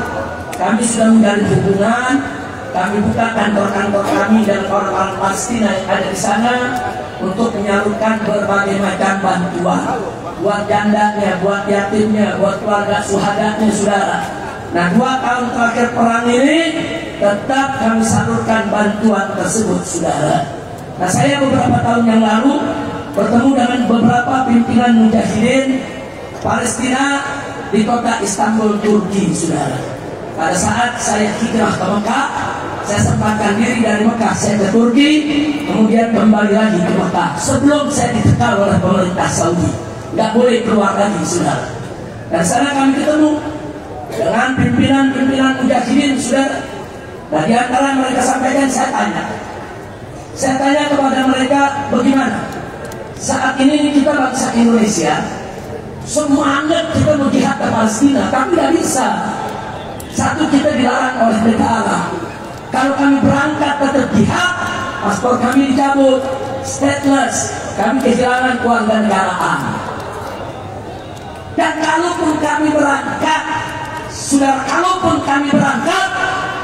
kami sudah menjalin hubungan. Kami buka kantor-kantor kami dan orang-orang Palestina yang ada di sana untuk menyalurkan berbagai macam bantuan buat jandanya, buat yatimnya, buat keluarga syuhadanya, saudara. Nah, 2 tahun terakhir perang ini tetap kami salurkan bantuan tersebut, saudara. Nah, saya beberapa tahun yang lalu bertemu dengan beberapa pimpinan mujahidin Palestina di kota Istanbul, Turki, saudara. Pada saat saya hijrah ke Mekah, saya sempatkan diri dari Mekah, saya ke Turki, kemudian kembali lagi ke Mekah. Sebelum saya ditekan oleh pemerintah Saudi, nggak boleh keluar lagi, saudara. Dan sana kami ketemu dengan pimpinan-pimpinan mujahidin, saudara. Dan di antara mereka sampaikan, saya tanya kepada mereka, bagaimana saat ini kita bangsa Indonesia semangat kita mau jihad ke Palestina, tapi tidak bisa. Satu, kita dilarang oleh negara. Kalau kami berangkat tetap jihad, paspor kami dicabut, stateless, kami kehilangan keluarga negaraan. Dan kalaupun kami berangkat, saudara, kalaupun kami berangkat,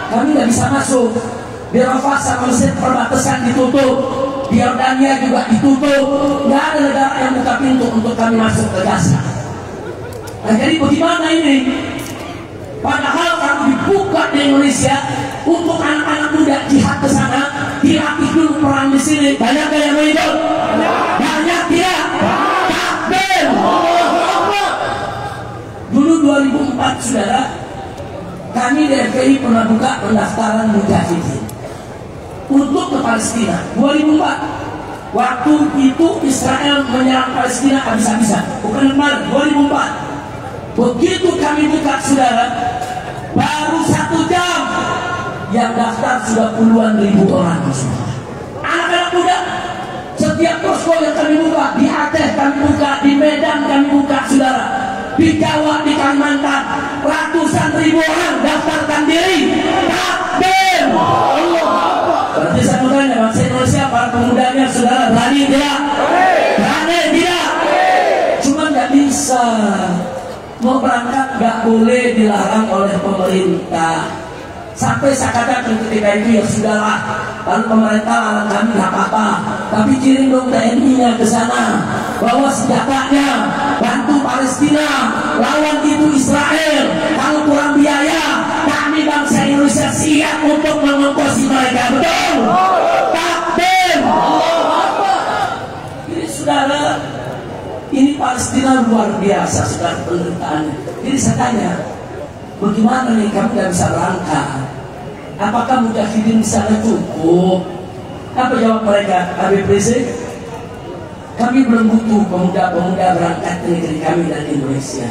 kami tidak bisa masuk. Di Rafah sama Mesir perbatasan ditutup, di Yordania juga ditutup. Nggak ada negara yang buka pintu untuk kami masuk ke Gaza. Nah, jadi bagaimana ini? Padahal kalau dibuka di Indonesia untuk anak-anak muda jihad ke sana, dilatih dulu perang di sini. Banyak yang mau ikut? Banyak tidak? Takbir! Dulu 2004 saudara, kami di FPI pernah buka pendaftaran mujahidin untuk ke Palestina. 2004, waktu itu Israel menyerang Palestina habis-habisan. Bukan kemarin, 2004. Begitu kami buka saudara, baru 1 jam yang daftar sudah puluhan ribu orang. Anak-anak muda, setiap posko yang kami buka, di Aceh kami buka, di Medan kami buka saudara, di Jawa, di Kalimantan, ratusan ribu orang daftarkan diri. Takbir! Berarti saya mau tanya, bangsa Indonesia, para pemudanya saudara, berani tidak? Berani tidak? Cuma nggak bisa. Mau berangkat nggak boleh, dilarang oleh pemerintah. Sampai saya katakan ketika itu ya sudahlah, lalu pemerintah larang kami nggak apa-apa, tapi kirim dong TNI-nya ke sana, bawa senjatanya, bantu Palestina, lawan itu Israel. Kalau kurang biaya, kami bangsa Indonesia siap untuk mengongkosi mereka. Betul? Takbir! Ini saudara, ini Palestina luar biasa sekarang penderitaannya. Jadi saya tanya, bagaimana nih kami tidak bisa berangkat? Apakah mujahidin di sana cukup? Apa jawab mereka? Habib Rizik, kami belum butuh pemuda-pemuda berangkat ke negeri kami dan Indonesia.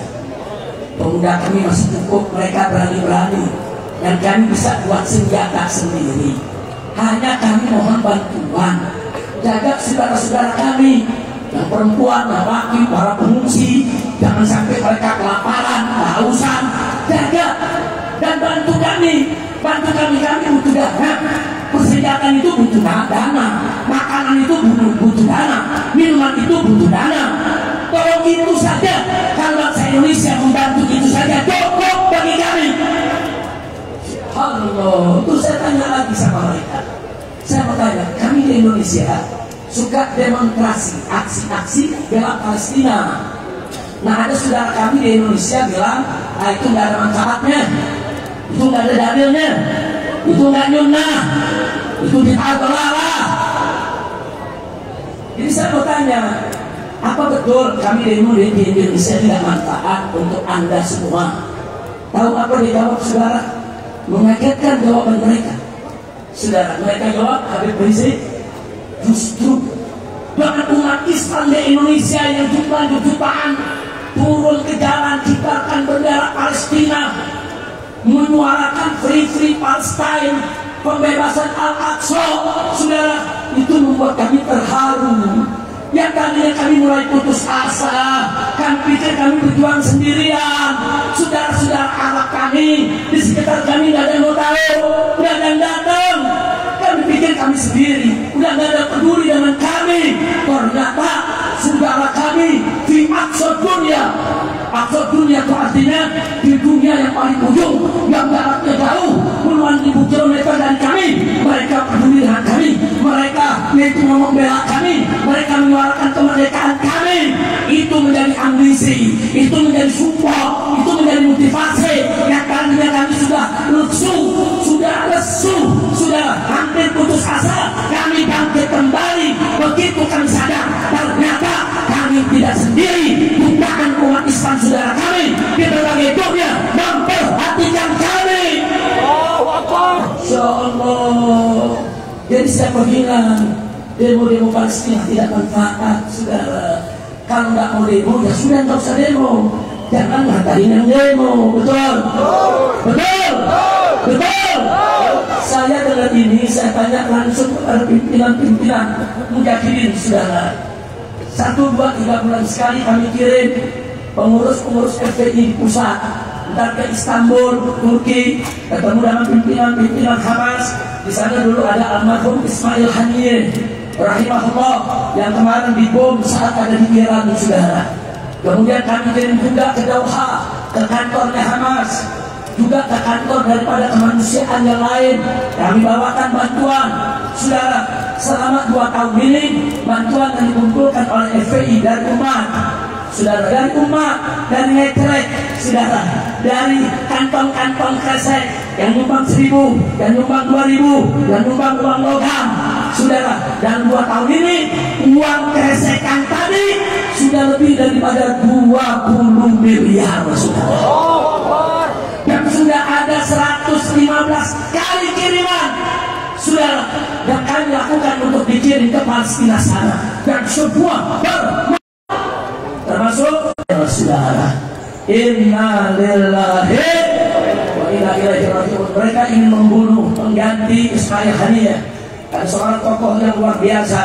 Pemuda kami masih cukup, mereka berani-berani, dan kami bisa buat senjata sendiri. Hanya kami mohon bantuan, jaga saudara-saudara kami yang perempuan, laki, para pengungsi, jangan sampai mereka kelaparan, kehausan. Jaga dan bantu kami butuh dana. Persenjataan itu butuh dana, makanan itu butuh dana, minuman itu butuh dana. Tolong itu saja. Kalau bangsa Indonesia membantu itu saja cukup bagi kami. Allah, terus saya tanya lagi sama mereka. Saya bertanya, kami di Indonesia suka demonstrasi, aksi-aksi bela Palestina. Nah, ada saudara kami di Indonesia bilang, itu nggak ada manfaatnya, itu nggak ada dalilnya, itu nggak nyunnah, itu ditolak. Jadi saya bertanya, apa betul kami di Indonesia tidak manfaat untuk Anda semua? Tahu apa dijawab saudara? Mengagetkan jawaban mereka. Saudara, mereka jawab, Habib Rizik, justru dengan umat Islam di Indonesia yang jumlahnya jutaan turun ke jalan, kibarkan bendera Palestina, menyuarakan free Palestine, pembebasan Al-Aqsa, saudara, itu membuat kami terharu. Yang tadinya kami mulai putus asa, kami pikir kami berjuang sendirian. Saudara-saudara Arab kami di sekitar kami nggak ada yang mau tahu, nggak ada yang datang. Kami pikir kami sendiri, udah nggak ada peduli dengan kami. Ternyata saudara kami di aqsa dunia. Aqsa dunia itu artinya di dunia yang paling ujung, yang jaraknya jauh, puluhan ribu kilometer dari kami. Mereka peduli dengan kami, mereka yaitu membela kami, mereka menyuarakan kemerdekaan kami. Itu menjadi ambisi, itu menjadi support, itu menjadi motivasi. Yang tadinya kami sudah lesu, sudah hampir putus asa, kami bangkit kembali. Begitu kami sadar, ternyata kami tidak sendiri, bukan umat Islam saudara kami di berbagai dunia memperhatikan kami. Insya Allah. Jadi saya bilang, demo Palestina tidak manfaat, saudara. Kalau nggak mau demo, ya sudah nggak usah demo. Jangan ngatain yang demo, betul? Betul? Betul? Saya dengan ini, saya tanya langsung kepada pimpinan mujahidin, saudara. 1, 2, 3 bulan sekali kami kirim pengurus FPI di pusat, entar ke Istanbul, Turki, ketemu dengan pimpinan Hamas. Di sana dulu ada almarhum Ismail Haniyeh, rahimahullah, yang kemarin dibom saat ada di Iran, saudara. Kemudian kami kirim juga ke Doha, ke kantornya Hamas. juga ke kantor daripada kemanusiaan yang lain. Kami bawakan bantuan, saudara. Selama 2 tahun ini bantuan yang dikumpulkan oleh FPI dari umat, saudara, dari umat, dari netrek, saudara, dari kantong-kantong kresek yang nyumbang 1.000, yang nyumbang 2.000, yang nyumbang uang logam, saudara. Dan 2 tahun ini uang kresekan tadi sudah lebih daripada 20 miliar, saudara. Dan sudah ada 115 kali kiriman, saudara, yang kami lakukan untuk dikirim ke Palestina sana. Dan semua termasuk saudara, inna lillahi wa inna ilaihi raji'un. Mereka ingin membunuh pengganti Ismail Haniyah. Ada seorang tokoh yang luar biasa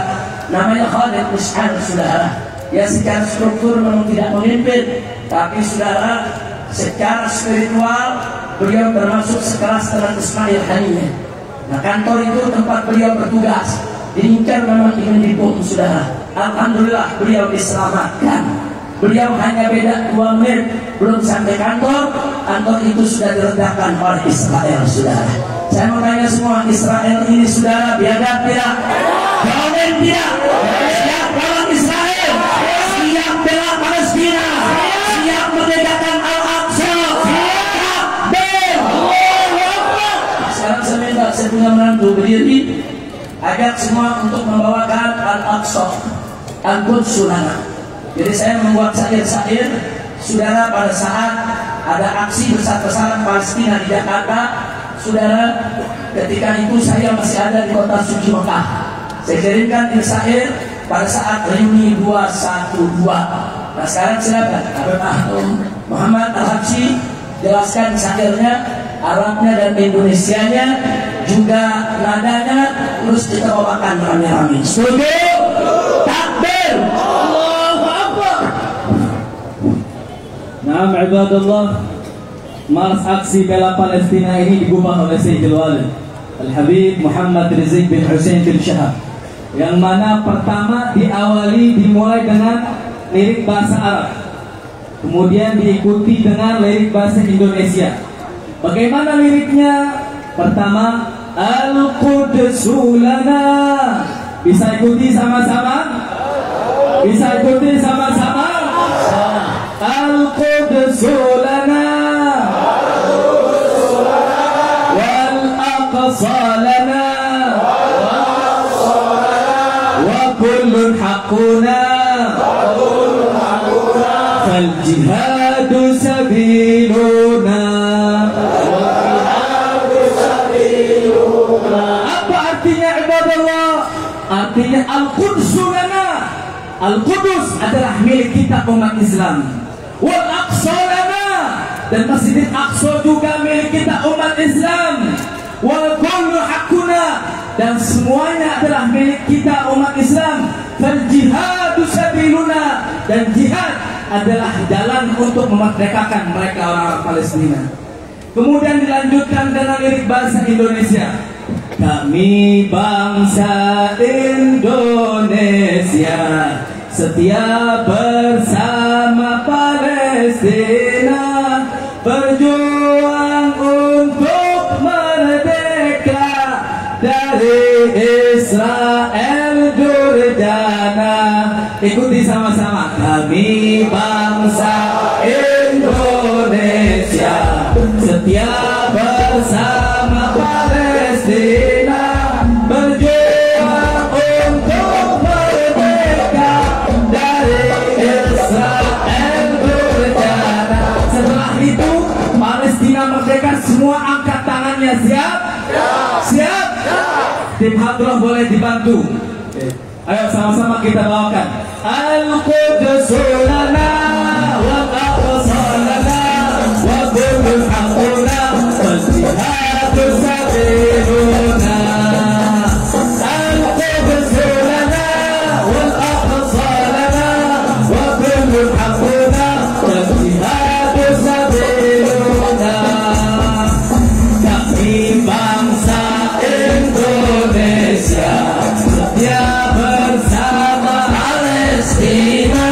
namanya Khalid Mis'al, saudara. Ya, secara struktur memang tidak memimpin, tapi saudara, secara spiritual beliau termasuk sekelas dengan Ismail Haniyah. Nah, kantor itu tempat beliau bertugas, diincar memang ingin dibom, saudara. Alhamdulillah beliau diselamatkan. Beliau hanya beda 2 menit belum sampai kantor, kantor itu sudah diledakkan oleh Israel, saudara. Saya mau tanya semua, Israel ini, saudara, biadab tidak? Jawabin tidak? Siap lawan Israel, siap bela Palestina, siap merdekakan Al-Aqsa. Sekarang saya minta, saya punya menantu berdiri, ajak semua untuk membawakan Al-Aqsa, Al-Quds lana. Jadi saya membuat syair-syair, saudara, pada saat ada aksi besar-besaran Palestina di Jakarta, saudara. Ketika itu saya masih ada di kota suci Mekah. Saya kirimkan syair pada saat reuni 212. Nah, sekarang silakan Muhammad Al-Habsyi jelaskan syairnya, Arabnya dan Indonesianya, juga nadanya, terus kita bawakan rame-rame. Setuju? Takbir! Naam ibadallah, Mars aksi bela Palestina ini digubah oleh Sayyidul Walid Al-Habib Muhammad Rizik bin Hussein bin Shahab, yang mana pertama dimulai dengan lirik bahasa Arab, kemudian diikuti dengan lirik bahasa Indonesia. Bagaimana liriknya? Pertama, Al-Quds lana. Bisa ikuti sama-sama? Bisa ikuti sama-sama? Al-Quds lana wal aqsa lana wa kullun haqquna fal jihadu sabiluna. Apa artinya ibadallah? Artinya Al-Quds lana. Al-Qudus adalah milik kita umat Islam. Wal Aqsa lana, dan Masjidil Aqsa juga milik kita umat Islam. Wal kullu haqquna, dan semuanya adalah milik kita umat Islam. Fal jihadu sabiluna, dan jihad adalah jalan untuk memerdekakan mereka orang Palestina. Kemudian dilanjutkan dengan lirik bahasa Indonesia. Kami bangsa Indonesia setia bersama Palestina, berjuang untuk merdeka dari Israel Durjana. Ikuti sama-sama. Kami bangsa Indonesia setia bersama Palestina, berjuang untuk merdeka dari Israel Durjana. Setelah itu Palestina merdeka, semua angkat tangannya. Siap? Siap? Tim Hadroh boleh dibantu. Ayo sama-sama kita bawakan. Al-Quds lana wal aqsa lana wa kullun haqquna wal jihadu sabiluna. Al-Quds lana wal aqsa lana wa kullun haqquna wal jihadu sabiluna. Kami bangsa Indonesia setia bersama Palestina,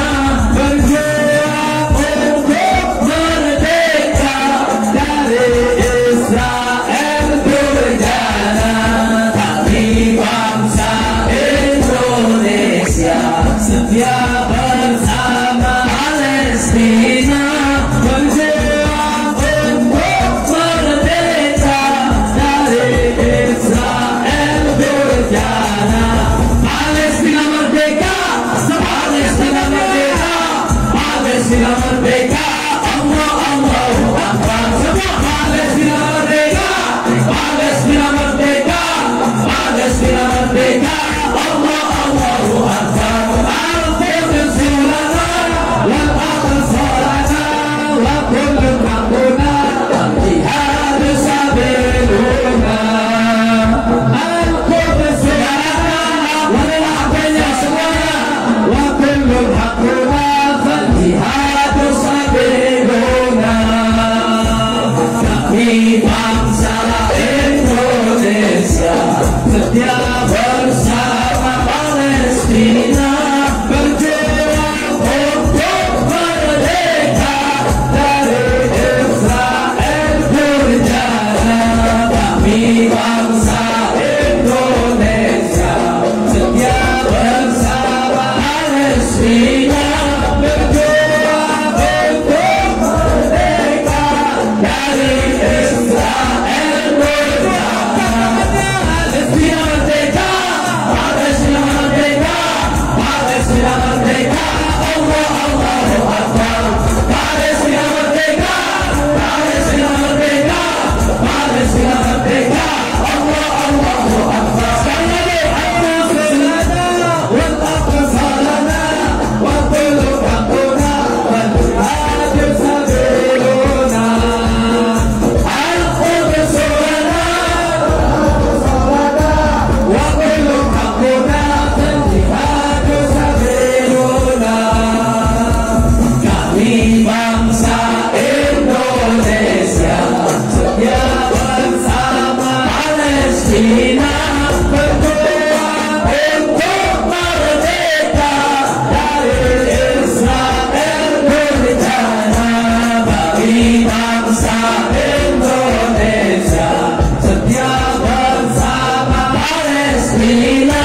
berjuang untuk merdeka dari berjana. Palestina merdeka, Palestina merdeka, Palestina merdeka. Allah Allahu Akbar. Semua Palestina merdeka, Palestina merdeka, Palestina merdeka. Allah Allahu Akbar. Al-Qudus lana wal aqsa lana wa kullu haqquna jihad sabiluna. Al-Qudus lana wal aqsa semuanya wa kullu haqquna jihad sabiluna. Kami bangsa Indonesia setia bersama Palestina, berjuang untuk merdeka dari Israel berjana. Kami bangsa Indonesia setia bersama Palestina, berjuang untuk merdeka dari Israel berjana. Palestina merdeka, Palestina merdeka, Palestina merdeka. Allah Allahu Akbar. Palestina merdeka, Palestina merdeka, Palestina merdeka. Allah Allahu Akbar. Sekali lagi, Al-Qudus lana wal aqsa lana wa kullu haqquna wal jihad sabiluna. Al-Qudus lana wa kullu haqquna wal jihad sabiluna. Kami bangsa Indonesia setia bersama Palestina, berjuang untuk merdeka dari Israel berjana. Kami bangsa Indonesia setia bersama Palestina,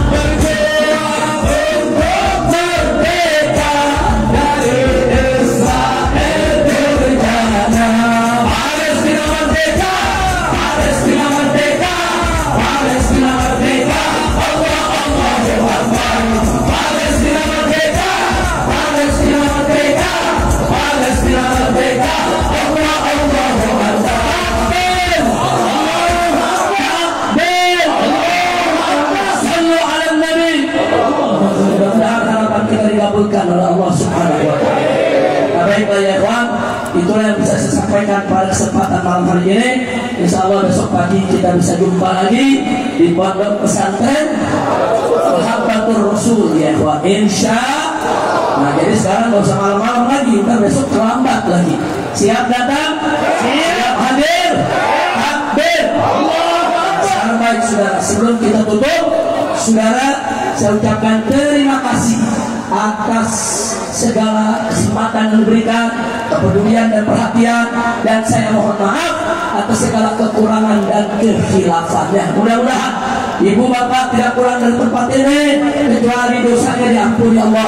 berjuang untuk merdeka dari Israel berjana. Palestina merdeka, Palestina merdeka, Palestina merdeka. Allah Allahu Akbar. Palestina merdeka, Palestina merdeka, Palestina merdeka. Allah Allahu Akbar. Takbir, sallu ala nabi. Mudah-mudahan harapan kita dikabulkan oleh Allah Subhanahu wa taala. Baiklah ya kawan, itulah yang bisa saya sampaikan pada kesempatan malam hari ini. Insya Allah besok pagi kita bisa jumpa lagi di pondok pesantren Mahabbatur Rasul ya kawan. Insya. Nah jadi sekarang nggak usah malam-malam lagi, ntar besok terlambat lagi. Siap datang? Siap hadir? Takbir. Sekarang baik saudara, sebelum kita tutup, saudara saya ucapkan terima kasih atas segala kesempatan yang diberikan, kepedulian dan perhatian, dan saya mohon maaf atas segala kekurangan dan kekhilafan. Mudah-mudahan ibu bapak tidak kurang dari tempat ini kecuali dosanya diampuni Allah,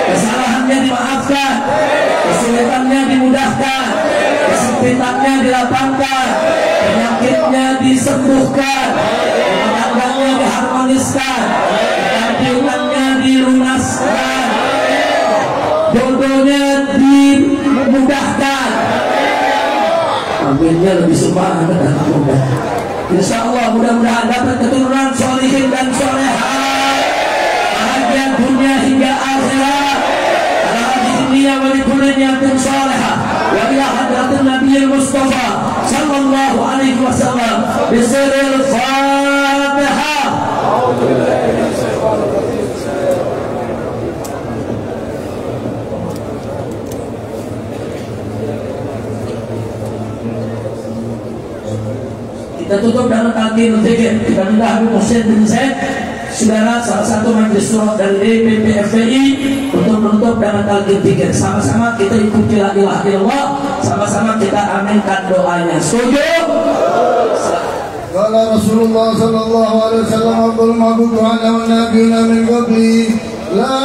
kesalahannya dimaafkan, kesulitannya dimudahkan, kesempitannya dilapangkan, penyakitnya disembuhkan, rumah tangganya diharmoniskan, keadilannya dilunaskan, jodohnya dimudahkan. Aminnya lebih semangat dan mudah. Insya Allah mudah-mudahan dapat keturunan solihin dan solehat, bahagia dunia hingga akhirat, di dunia wali dunia dan solehat, wali hadratin Nabi Mustafa sallallahu alaihi wasallam. Bismillahirrahmanirrahim. Fatihah. Kita tutup dengan takbir zikir. Kita minta Habib Hussein bin Zaid, saudara salah satu majelis surah dari DPP FPI, untuk menutup dengan takbir zikir. Sama-sama kita ikuti la ilaha illallah, sama-sama kita aminkan doanya. Setuju? Qala Rasulullah sallallahu alaihi wasallam afdalul ma'budu ala wan nabiyuna min qabli la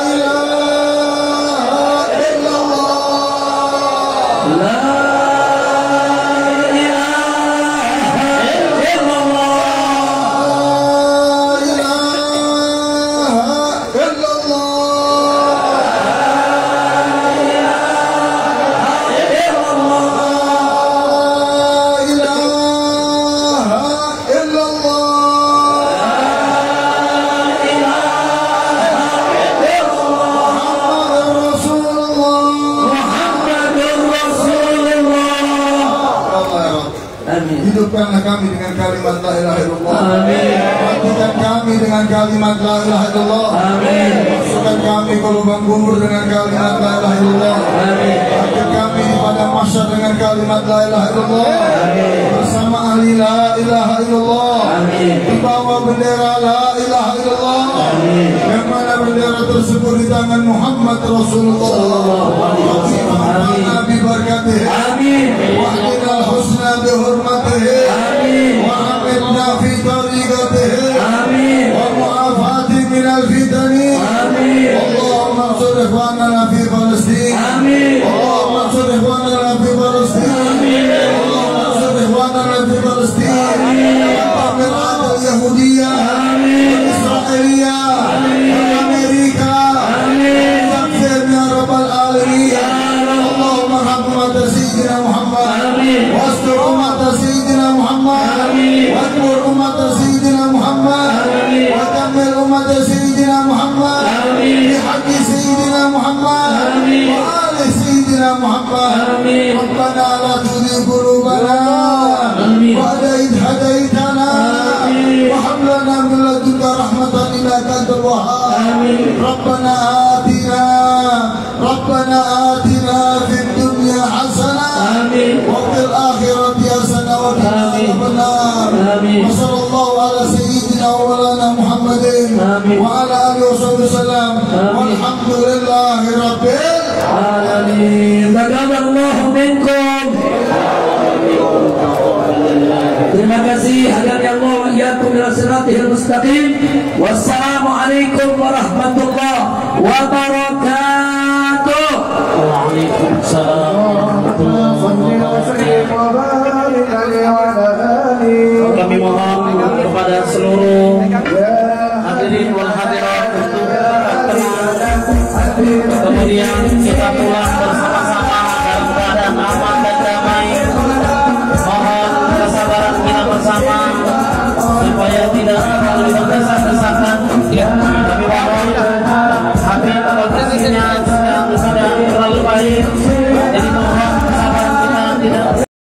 ilaha illallah. La ilaha illallah. Satukanlah kami dengan kalimat la ilaha illallah. Amin. Matikan kami dengan kalimat la ilaha illallah. Amin. Masukkan kami ke lubang kubur dengan kalimat la ilaha illallah. Amin. Akhir kami pada mahsyar dengan kalimat la ilaha illallah. Amin. Bersama ahli la ilaha illallah. Amin. Di bawah bendera la ilaha illallah. Amin. Yang mana bendera tersebut di tangan Muhammad Rasulullah sallallahu alaihi wasallam. Nabi berkatih. Amin. Wahdina al-husna bi hurmatihi. Amin. Wa amilna fi tariqatihi. Amin. Wa mu'afati min al-fitani. Amin. Allahumma ansur ikhwanana fi Palestin. Amin. Allahumma ansur ikhwanana fi Palestin. Allahumma ansur ikhwanana fi Palestin. Tamir adal Yahudiyah. Israeliyah. Amerika. Takfir ya Rabbal Alamin. Allahumma arham umat Sayyidina Muhammad. Wastur umat Sayyidina Muhammad. Wakmur umat Sayyidina Muhammad. Wa kammil umat Sayyidina Muhammad. Bihaqi Sayyidina Muhammad. Wa ali Sayyidina Muhammad. Rabbana la tuzigh qulubana ba'da idh hadaytana wa hab lana min ladunka rahmatan innaka antal wahhab. Rabbana atina fid dunya hasanah wa fil akhirati hasanah wa qina adhaban nar. Wa sallallahu ala sayyidina wa maulana Muhammadin wa ala alihi wa sahbihi wasallam. Walhamdulillahi rabbil Alamin. Taqabbalallahu minkum. Terima kasih. Hadani Allah wa iyyakum ila siratil mustaqim. Wassalamualaikum warahmatullahi wabarakatuh. Waalaikumsalam warahmatullahi wabarakatuh. Kami mohon kepada seluruh hadirin wal hadirat untuk tenang. Kemudian kita pulang bersama.